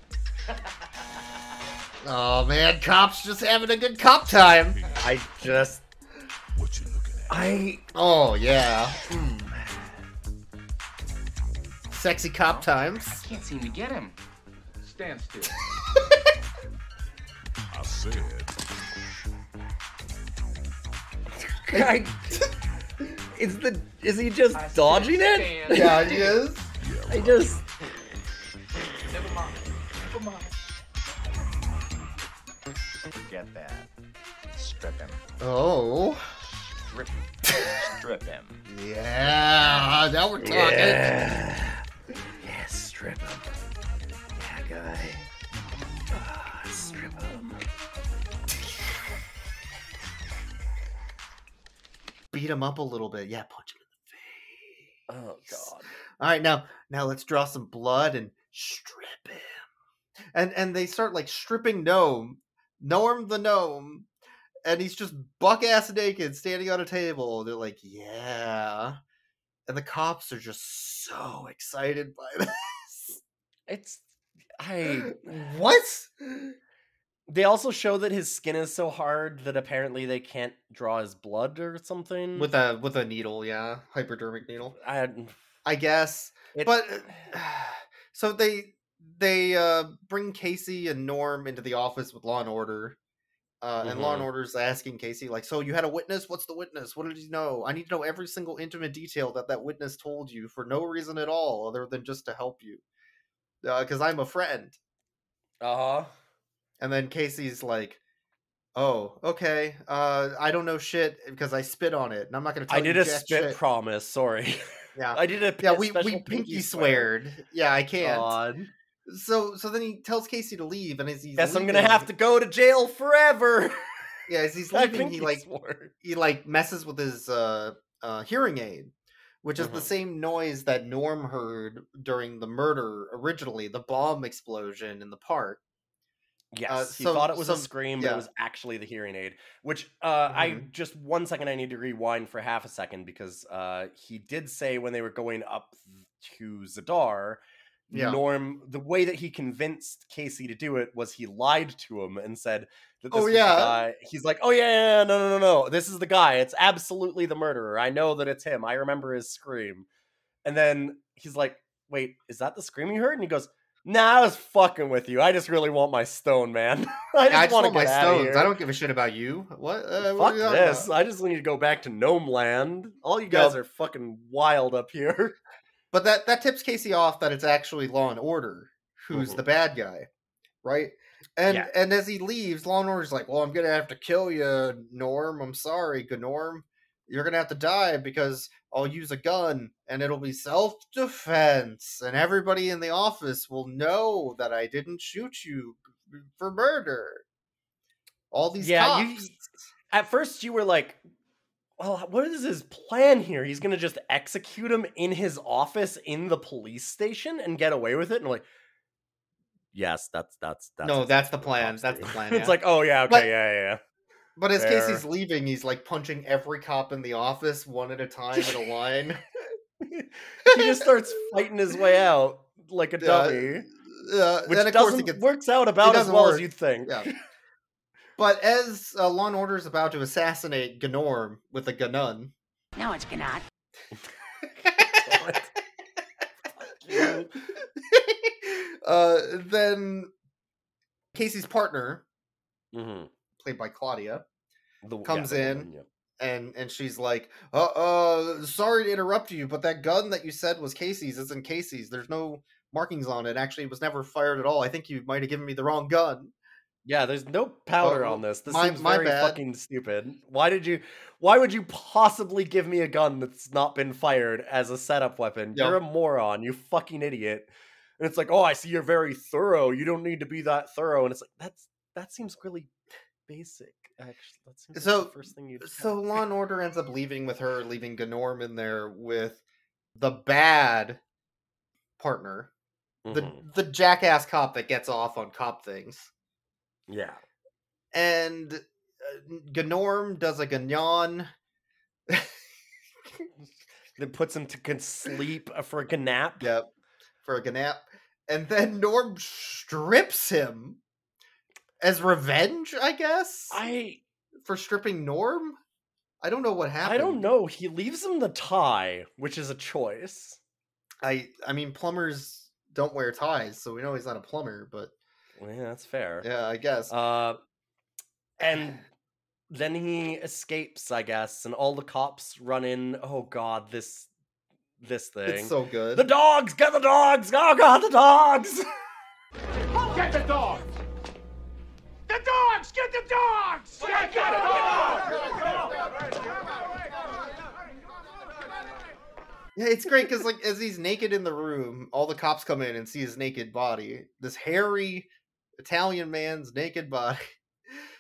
Oh man, cops just having a good cop time. I just. What you looking at? Oh yeah. Sexy cop times. I can't seem to get him. Stand still. I said. Is he just dodging it? Yeah, he is. I just. Never mind. Never mind. Get that. Strip him. Oh. Strip him. Yeah, now we're talking. Yeah, strip him. Yeah, guy. Strip him. Beat him up a little bit. Yeah, punch him in the face. Oh God. All right, now let's draw some blood and strip him. And they start like stripping Norm the gnome, and he's just buck ass naked standing on a table. They're like, yeah. And the cops are just so excited by this. What? They also show that his skin is so hard that apparently they can't draw his blood or something. With a needle, yeah. Hypodermic needle. I guess. But so they bring Casey and Norm into the office with Law and Order. And Law and Order's asking Casey, like, so you had a witness? What's the witness? What did he know? I need to know every single intimate detail that witness told you for no reason at all other than just to help you. Because I'm a friend. Uh-huh. And then Casey's like, oh, okay. I don't know shit because I spit on it. And I'm not going to tell you I did a jack spit shit. Promise, sorry. Yeah. I did a Yeah, we pinky sweared. Yeah, I can't. God. So then he tells Casey to leave, and as he's Guess leaving, I'm gonna have to go to jail forever. Yeah, as he's leaving, he messes with his hearing aid, which is the same noise that Norm heard during the murder originally, the bomb explosion in the park. Yes, he thought it was a scream, but it was actually the hearing aid. Which I just 1 second, I need to rewind for half a second because he did say when they were going up to Zadar. Yeah. Norm, the way that he convinced Casey to do it was he lied to him and said that this was the yeah. guy. He's like, oh yeah, no, this is the guy. It's absolutely the murderer. I know that it's him. I remember his scream. And then he's like, wait, is that the scream you heard? And he goes, nah, I was fucking with you. I just really want my stone, man. I just want my stones. I don't give a shit about you. What? Fuck this. I just need to go back to Gnome Land. All you guys are fucking wild up here. But that tips Casey off that it's actually Law and Order who's the bad guy, right? And as he leaves, Law and Order's like, well, I'm going to have to kill you, Norm. I'm sorry, Norm. You're going to have to die because I'll use a gun and it'll be self-defense. And everybody in the office will know that I didn't shoot you for murder. All these cops. At first you were like, well, what is his plan here? He's going to just execute him in his office in the police station and get away with it? And I'm like, yes, that's no, that's the plan. That's the plan. It's like, oh yeah, okay, yeah. But as Casey's leaving, he's like punching every cop in the office one at a time in a line. He just starts fighting his way out like a dummy. Which works out about as well as you'd think. Yeah. But as Law and Order is about to assassinate Gnorm with a gunun. No, it's cannot. Then Casey's partner, played by Claudia, comes in and she's like, sorry to interrupt you, but that gun that you said was Casey's isn't Casey's. There's no markings on it. Actually, it was never fired at all. I think you might have given me the wrong gun. Yeah, there's no powder on this. This seems very fucking stupid. Why would you possibly give me a gun that's not been fired as a setup weapon? Yep. You're a moron, you fucking idiot. And it's like, oh, I see you're very thorough. You don't need to be that thorough. And it's like, that seems really basic. Actually, that seems like So, the first thing you'd so Law and Order ends up leaving with her, leaving Gnorm in there with the bad partner, the jackass cop that gets off on cop things. Yeah. And Gnorm does a gagnon. Then puts him to sleep for a nap. Yep, for a nap. And then Norm strips him as revenge, I guess? For stripping Norm? I don't know what happened. I don't know. He leaves him the tie, which is a choice. I mean, plumbers don't wear ties, so we know he's not a plumber, but... Well, yeah, that's fair. Yeah, I guess. And then he escapes, I guess, and all the cops run in. Oh god, this thing. It's so good. The dogs! Get the dogs! Oh god, the dogs! Get the dogs! The dogs! Get the dogs! Get the dogs! Yeah, it's great because, like, as he's naked in the room, all the cops come in and see his naked body. This hairy Italian man's naked body.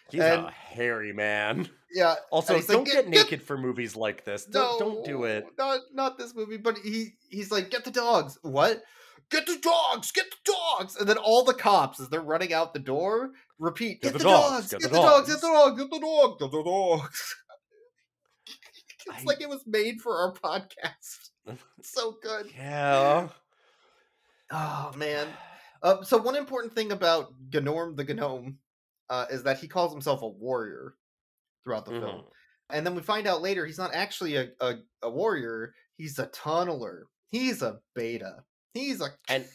He's a hairy man. Yeah. Also, don't get naked for movies like this. Don't do it. Not this movie, but he's like, get the dogs. What? Get the dogs! Get the dogs! And then all the cops, as they're running out the door, repeat, get the dogs! Get the dogs! Get the dogs! Get the dogs! Get the dogs! It's like it was made for our podcast. It's so good. Yeah. Oh, man. So one important thing about Gnorm the Gnome is that he calls himself a warrior throughout the film. And then we find out later he's not actually a warrior. He's a tunneler. He's a beta. He's a... And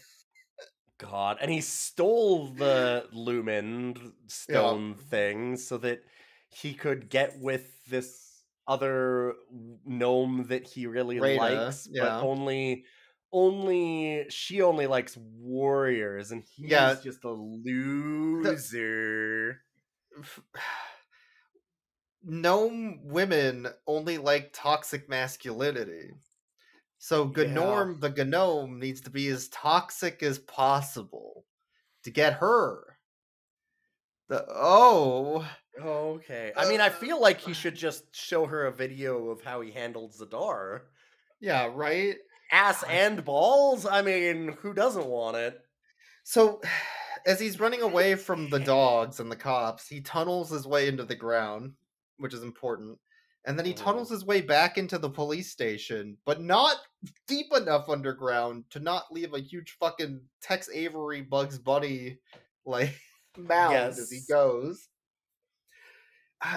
he stole the lumen stone thing so that he could get with this other gnome that he really likes, but she only likes warriors, and he's just a loser. Gnome women only like toxic masculinity. So Gnorm the Gnome needs to be as toxic as possible to get her. Okay. I mean, I feel like he should just show her a video of how he handles Zadar. Yeah, right? Ass and balls? I mean, who doesn't want it? So, as he's running away from the dogs and the cops, he tunnels his way into the ground, which is important. And then he tunnels his way back into the police station, but not deep enough underground to not leave a huge fucking Tex Avery Bugs Bunny, like, mound as he goes.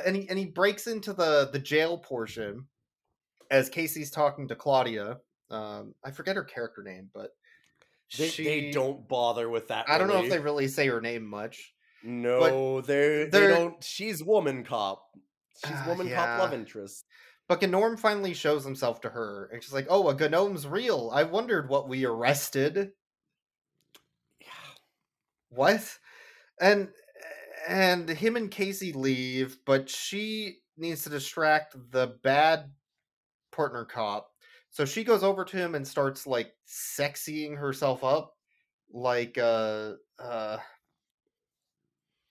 And he breaks into the jail portion as Casey's talking to Claudia. I forget her character name, but they don't bother with that. I don't know if they really say her name much. No, they don't. She's woman cop. She's woman cop love interest. But Gnorm finally shows himself to her, and she's like, "Oh, a gnome's real. I wondered what we arrested." Yeah. What? And him and Casey leave, but she needs to distract the bad partner cop. So she goes over to him and starts like sexying herself up, like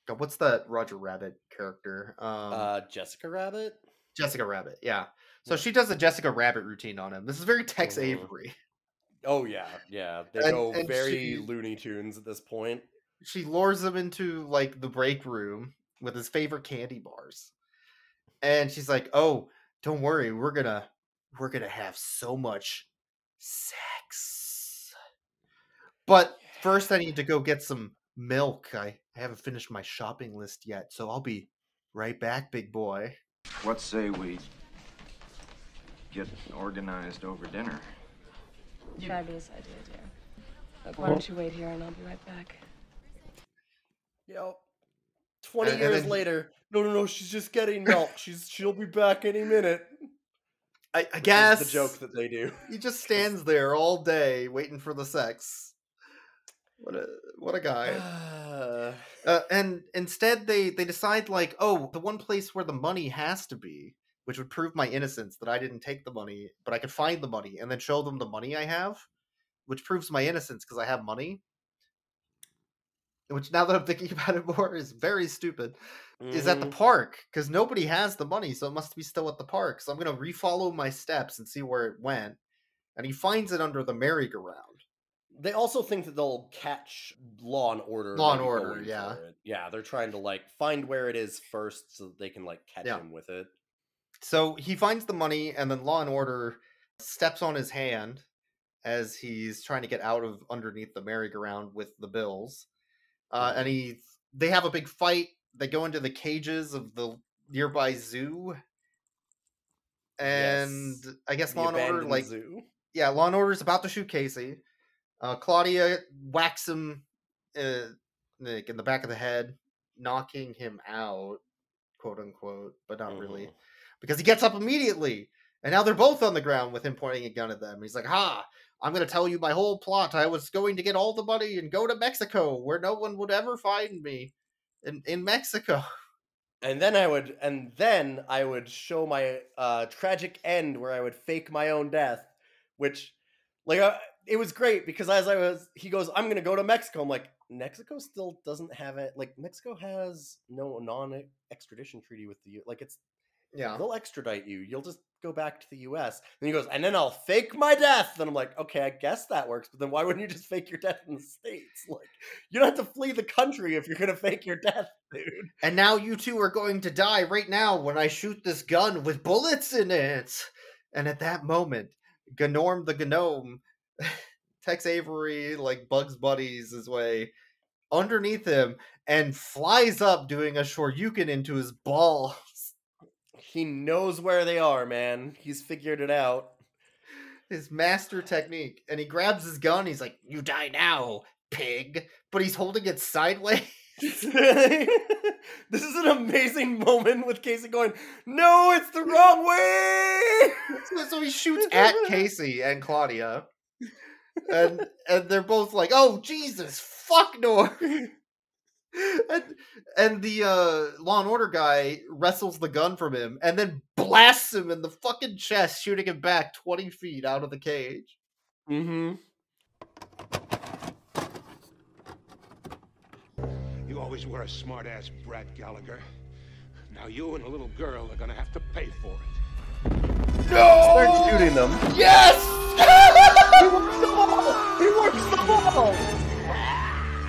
what's that Roger Rabbit character? Jessica Rabbit. Jessica Rabbit, yeah. So she does a Jessica Rabbit routine on him. This is very Tex Avery. Oh yeah. They go very Looney Tunes at this point. She lures him into like the break room with his favorite candy bars, and she's like, "Oh, don't worry, we're gonna have so much sex. But first, I need to go get some milk. I haven't finished my shopping list yet, so I'll be right back, big boy." What say we get organized over dinner? Fabulous idea, dear. Why don't you wait here and I'll be right back. 20 years later. No, she's just getting milk. She'll be back any minute. I guess the joke that they do. He just stands there all day waiting for the sex. What a guy. And instead they decide like, oh, the one place where the money has to be, which would prove my innocence that I didn't take the money, but I could find the money and then show them the money I have, which proves my innocence because I have money. which now that I'm thinking about it more is very stupid, is at the park, because nobody has the money, so it must be still at the park. So I'm going to refollow my steps and see where it went. And he finds it under the merry-go-round. They also think that they'll catch Law and Order. Law and Order, yeah. For it. Yeah, they're trying to, like, find where it is first so that they can, like, catch him with it. So he finds the money, and then Law and Order steps on his hand as he's trying to get out of underneath the merry-go-round with the bills. And they have a big fight. They go into the cages of the nearby zoo. And I guess Law and Order, like... zoo. Yeah, Law and Order's about to shoot Casey. Claudia whacks him in the back of the head, knocking him out, quote unquote, but not really, because he gets up immediately, and now they're both on the ground with him pointing a gun at them. He's like, "Ha! I'm going to tell you my whole plot. I was going to get all the money and go to Mexico, where no one would ever find me, in Mexico." And then I would show my tragic end where I would fake my own death, which, like, it was great because he goes, "I'm gonna go to Mexico." I'm like, Mexico still doesn't have it. Like, Mexico has no non-extradition treaty with the like it's they'll extradite you. You'll just go back to the U.S. And he goes, "And then I'll fake my death." And I'm like, okay, I guess that works. But then why wouldn't you just fake your death in the States? Like, you don't have to flee the country if you're gonna fake your death, dude. And now you two are going to die right now when I shoot this gun with bullets in it. And at that moment, Gnorm the gnome Tex Avery, like, Bugs Buddies his way underneath him and flies up doing a shoryuken into his balls. He knows where they are, man. He's figured it out. His master technique. And he grabs his gun. He's like, "You die now, pig." But he's holding it sideways. This is an amazing moment with Casey going, "No, it's the wrong way!" So he shoots at Casey and Claudia. And they're both like, "Oh, Jesus, fuck Norm." And the Law and Order guy wrestles the gun from him and then blasts him in the fucking chest, shooting him back 20 feet out of the cage. Mm-hmm. You always were a smart-ass brat, Gallagher. Now you and a little girl are gonna have to pay for it. No! Start shooting them. Yes! He works the ball! He works the ball!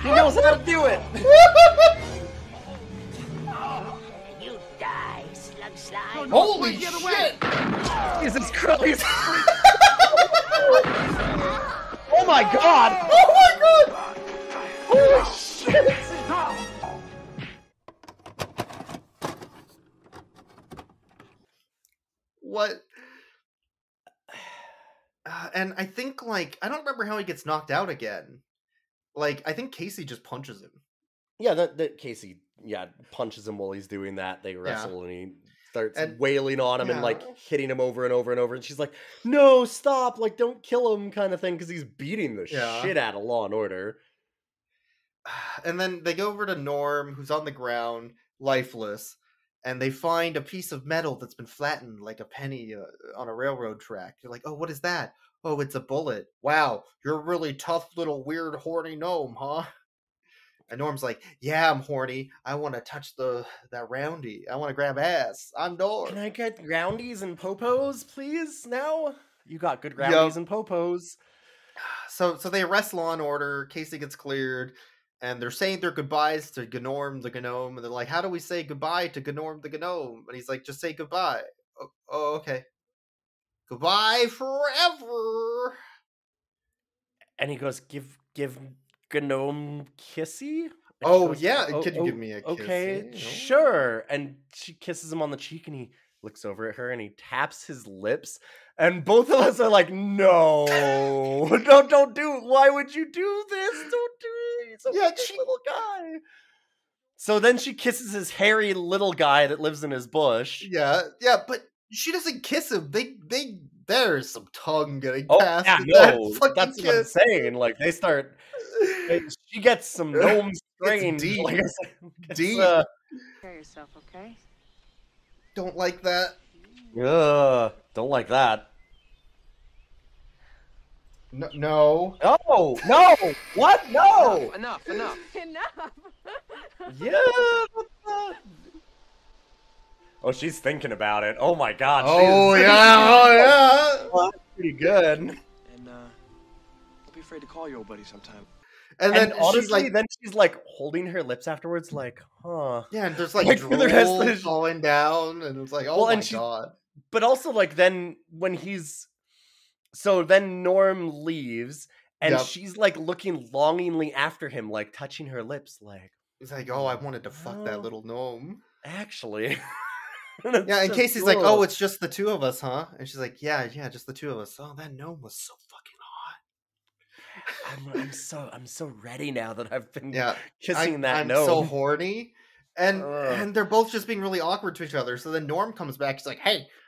He knows how to do it! You die, slug slime. Holy shit! Jesus Christ! Oh my god! Oh my god! Holy shit! What? And I think, like, I don't remember how he gets knocked out again. Like, I think Casey just punches him. Yeah, that Casey, punches him while he's doing that. They wrestle and he starts wailing on him and, like, hitting him over and over and over. And she's like, "No, stop, like, don't kill him," kind of thing, because he's beating the shit out of Law and Order. And then they go over to Norm, who's on the ground, lifeless, and they find a piece of metal that's been flattened like a penny on a railroad track. You're like, "Oh, what is that?" "Oh, it's a bullet." "Wow, you're a really tough little weird horny gnome, huh?" And Norm's like, "Yeah, I'm horny. I want to touch that roundy. I want to grab ass. I'm Norm." "Can I get roundies and popos, please, now? You got good roundies and popos." So they arrest Law and Order. Casey gets cleared. And they're saying their goodbyes to Gnorm the gnome. And they're like, "How do we say goodbye to Gnorm the gnome?" And he's like, "Just say goodbye." Oh, okay. "Goodbye forever." And he goes, give Gnome kissy? And Oh, goes, yeah. Can you give me a kiss? Okay, sure. And she kisses him on the cheek and he looks over at her and he taps his lips. And both of us are like, "No, no, don't do it. Why would you do this? Don't do it. He's a little guy." So then she kisses his hairy little guy that lives in his bush. Yeah, but she doesn't kiss him. There's some tongue getting Oh, past. yeah, no, that's what I'm saying. Like, they start. She gets some gnome strange. Deep. Like I said, Deep. Care yourself, okay? Don't like that. Don't like that. No. Oh no! What? No! Enough. Enough. Yeah. Oh, she's thinking about it. Oh my god. Oh she's, yeah. Oh yeah. Oh, that's pretty good. And don't be afraid to call your old buddy sometime. And then honestly, she's like holding her lips afterwards, like, huh? yeah, and there's like for the rest of drool the falling down, and it's like, oh my god. But also, like, then when then Norm leaves, and she's like looking longingly after him, like touching her lips, like it's like, oh, I wanted to fuck that little gnome. Actually. Yeah, in case he's like, oh, it's just the two of us, huh? And she's like, yeah, just the two of us. Oh, that gnome was so fucking hot. I'm so ready now that I've been kissing that I'm gnome. so horny. And they're both just being really awkward to each other. So then Norm comes back. He's like,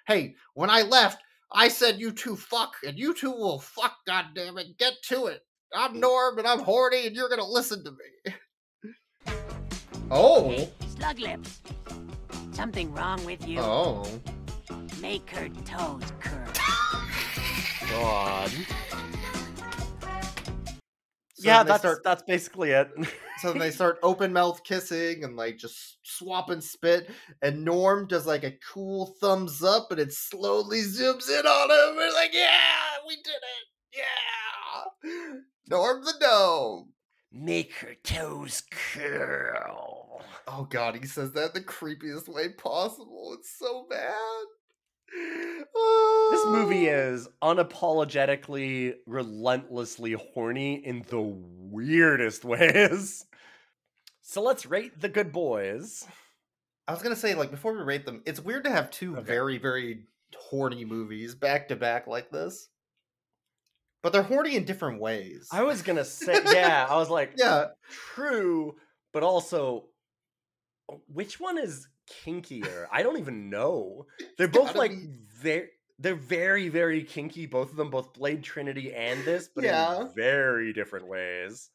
hey, when I left, I said you two fuck, and you two will fuck, goddammit. Get to it. I'm Norm, and I'm horny, and you're gonna listen to me. Oh. Hey, slug lips. Something wrong with you? Oh. Make her toes curl. God. So yeah, that's basically it. So then they start open mouth kissing and like just swapping spit, and Norm does like a cool thumbs up, and it slowly zooms in on him. We're like, yeah, we did it, yeah. Norm the gnome. Make her toes curl. Oh god, he says that the creepiest way possible. It's so bad. This movie is unapologetically, relentlessly horny in the weirdest ways. So let's rate The Good Boys. I was gonna say, like, before we rate them, it's weird to have two very, very horny movies back to back like this. But they're horny in different ways. I was gonna say, yeah, I was like, yeah, true, but also, which one is kinkier? I don't even know. They're both like they're very, very kinky. Both of them both played Trinity and this, but in very different ways.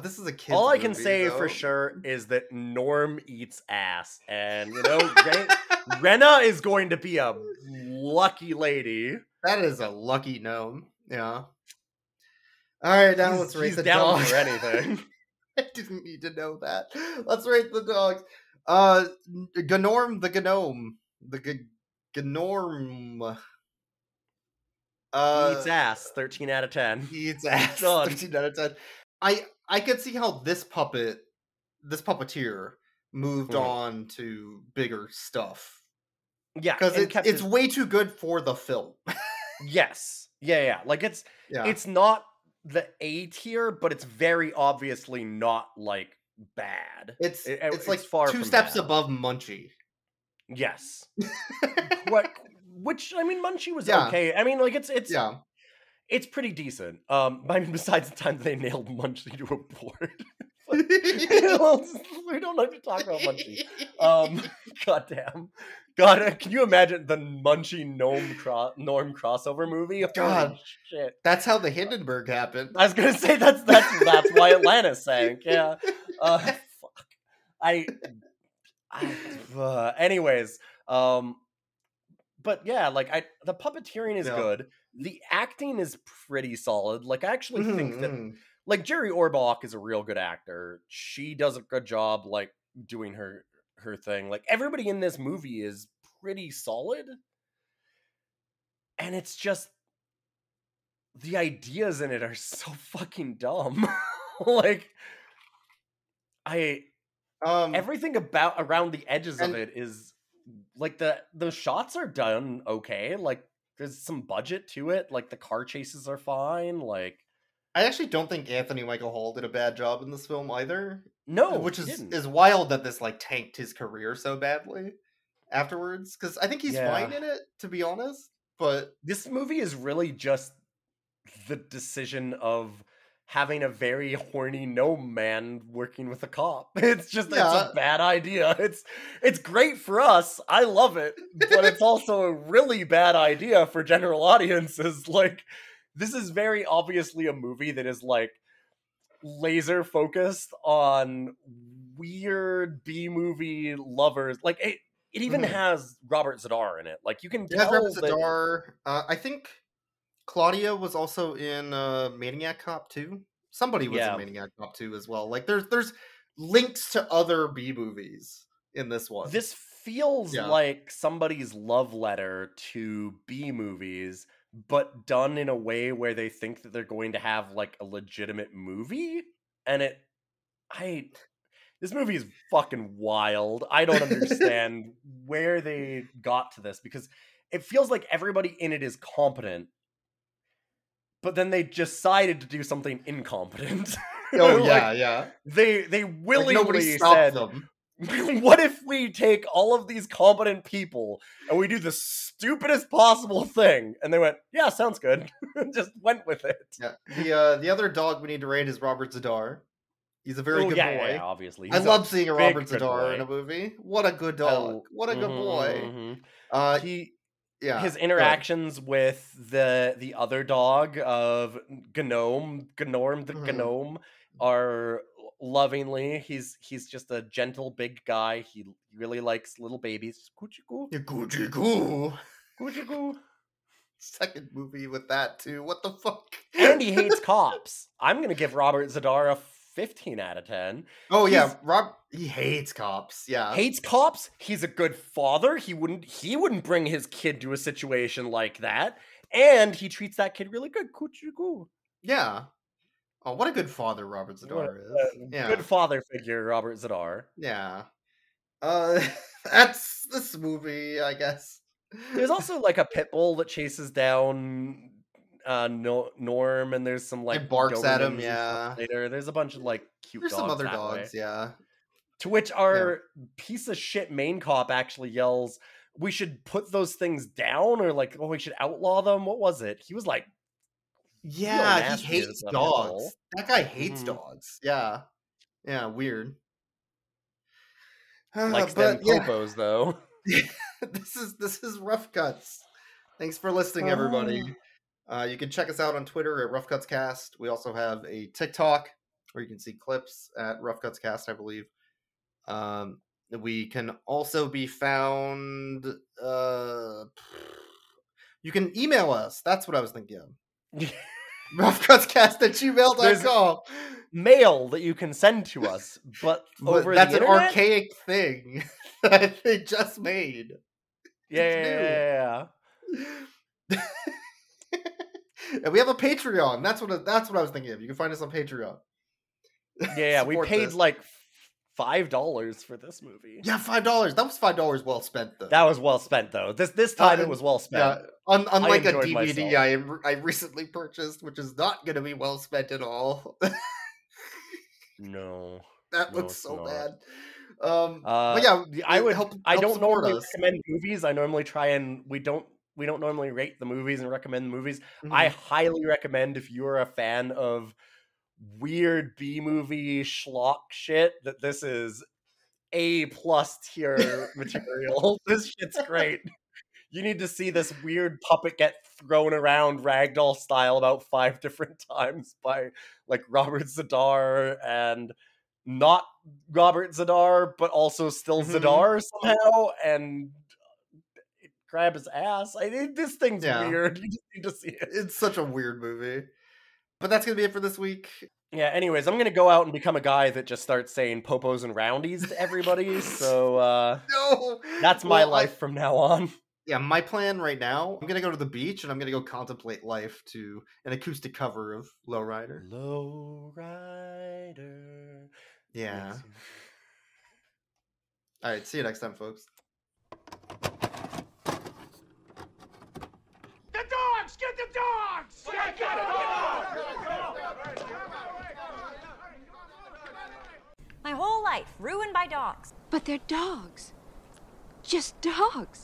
This is a kid's All I can movie, say though. for sure is that Norm eats ass, and you know, Rena is going to be a lucky lady. That is a lucky gnome. Yeah. All right, now let's rate the down dog. for anything. I didn't need to know that. Let's rate the dogs. Gnorm the gnome. The Gnorm. He eats ass. 13 out of 10. He eats ass. Done. 13 out of 10. I could see how this puppeteer moved on to bigger stuff. Yeah, because it's way too good for the film. Yes. Yeah. Like it's not the A tier, but it's very obviously not like bad. It's like far two from steps bad. above Munchie. Yes. Which I mean, Munchie was Yeah. okay. I mean, like it's yeah. It's pretty decent. I mean, besides the time they nailed Munchie to a board. We don't have to talk about Munchie. Goddamn. God, can you imagine the Munchie Norm crossover movie? God, holy shit! That's how the Hindenburg happened. I was gonna say that's why Atlantis sank. Yeah. Fuck. Anyways, but yeah, like the puppeteering is good. The acting is pretty solid. Like I actually think that like Jerry Orbach is a real good actor. She does a good job like doing her thing. Like everybody in this movie is pretty solid. And it's just the ideas in it are so fucking dumb. Like everything around the edges of it is like the shots are done okay. Like there's some budget to it. Like the car chases are fine. Like I actually don't think Anthony Michael Hall did a bad job in this film either. No, which is wild that this like tanked his career so badly afterwards. Because I think he's fine in it, to be honest. But this movie is really just the decision of having a very horny gnome man working with a cop. It's just it's a bad idea. It's great for us. I love it, but it's also a really bad idea for general audiences. Like this is very obviously a movie that is like laser focused on weird B-movie lovers. Like it even has Robert Zadar in it. Like you can tell Robert Zadar. I think Claudia was also in Maniac Cop 2. Somebody was in Yeah. Maniac Cop 2 as well. Like there's links to other B movies in this one. This feels Yeah. like somebody's love letter to B movies, but done in a way where they think that they're going to have like a legitimate movie. And this movie is fucking wild. I don't understand where they got to this, because it feels like everybody in it is competent, but then they decided to do something incompetent. Oh Like, yeah. They willingly nobody stopped said, them. what if we take all of these competent people and we do the stupidest possible thing? And they went, yeah, sounds good. Just went with it. Yeah. The other dog we need to rate is Robert Z'Dar. He's a very good boy. Yeah, obviously. I love seeing a big Robert good Z'Dar boy. in a movie. What a good dog. What a good boy. His interactions with the other dog of Gnome the Gnome are lovingly. He's just a gentle big guy. He really likes little babies. Coochie-coo. Coochie-coo. Second movie with that too. What the fuck? And he hates cops. I'm gonna give Robert Z'Dar a 15 out of 10. Oh yeah, he hates cops. Yeah. Hates cops. He's a good father. He wouldn't bring his kid to a situation like that. And he treats that kid really good. Coochie-coo. Yeah. Oh, what a good father Robert Z'Dar is. Yeah. Good father figure, Robert Z'Dar. Yeah. That's this movie, I guess. There's also like a pit bull that chases down Norm, and there's some like it barks at him. Dobermans Yeah. later. There's a bunch of like cute There's dogs. some other that dogs. way. Yeah. To which our piece of shit main cop actually yells, "We should put those things down," or like, "Oh, we should outlaw them." What was it? He was like, yeah, he hates dogs. That guy hates Mhm. dogs. Yeah. Yeah. Weird. Likes them popos though. This is Rough Cuts. Thanks for listening, everybody. You can check us out on Twitter at Rough Cuts Cast. We also have a TikTok where you can see clips at Rough Cuts Cast, I believe. We can also be found. You can email us. That's what I was thinking of. roughcutscast@gmail.com. Mail that you can send to us, but over that's the an internet? archaic thing that they just made. Yeah. And we have a Patreon. That's what I was thinking of. You can find us on Patreon. Yeah, we Support paid this. like $5 for this movie. Yeah, $5. That was $5 well spent, though. That was well spent, though. This time it was well spent. Yeah, unlike a enjoyed DVD myself. I recently purchased, which is not going to be well spent at all. No, that no, looks it's so not. bad. But yeah, I would. help I don't support normally us. recommend movies. I normally try and we don't normally rate the movies and recommend movies. Mhm. I highly recommend, if you're a fan of weird B movie schlock shit, that this is A+ tier material. This shit's great. You need to see this weird puppet get thrown around ragdoll style about 5 different times by like Robert Z'Dar and not Robert Z'Dar, but also still Z'Dar somehow, and it grab his ass. This thing's weird. You just need to see it. It's such a weird movie. But that's going to be it for this week. Yeah, anyways, I'm going to go out and become a guy that just starts saying popos and roundies to everybody. So No! That's my life from now on. Yeah, my plan right now, I'm going to go to the beach and I'm going to go contemplate life to an acoustic cover of Lowrider. Lowrider. Yeah. All right, see you next time, folks. The dogs! Get the dogs! Get the dogs! My whole life ruined by dogs. But they're dogs. Just dogs.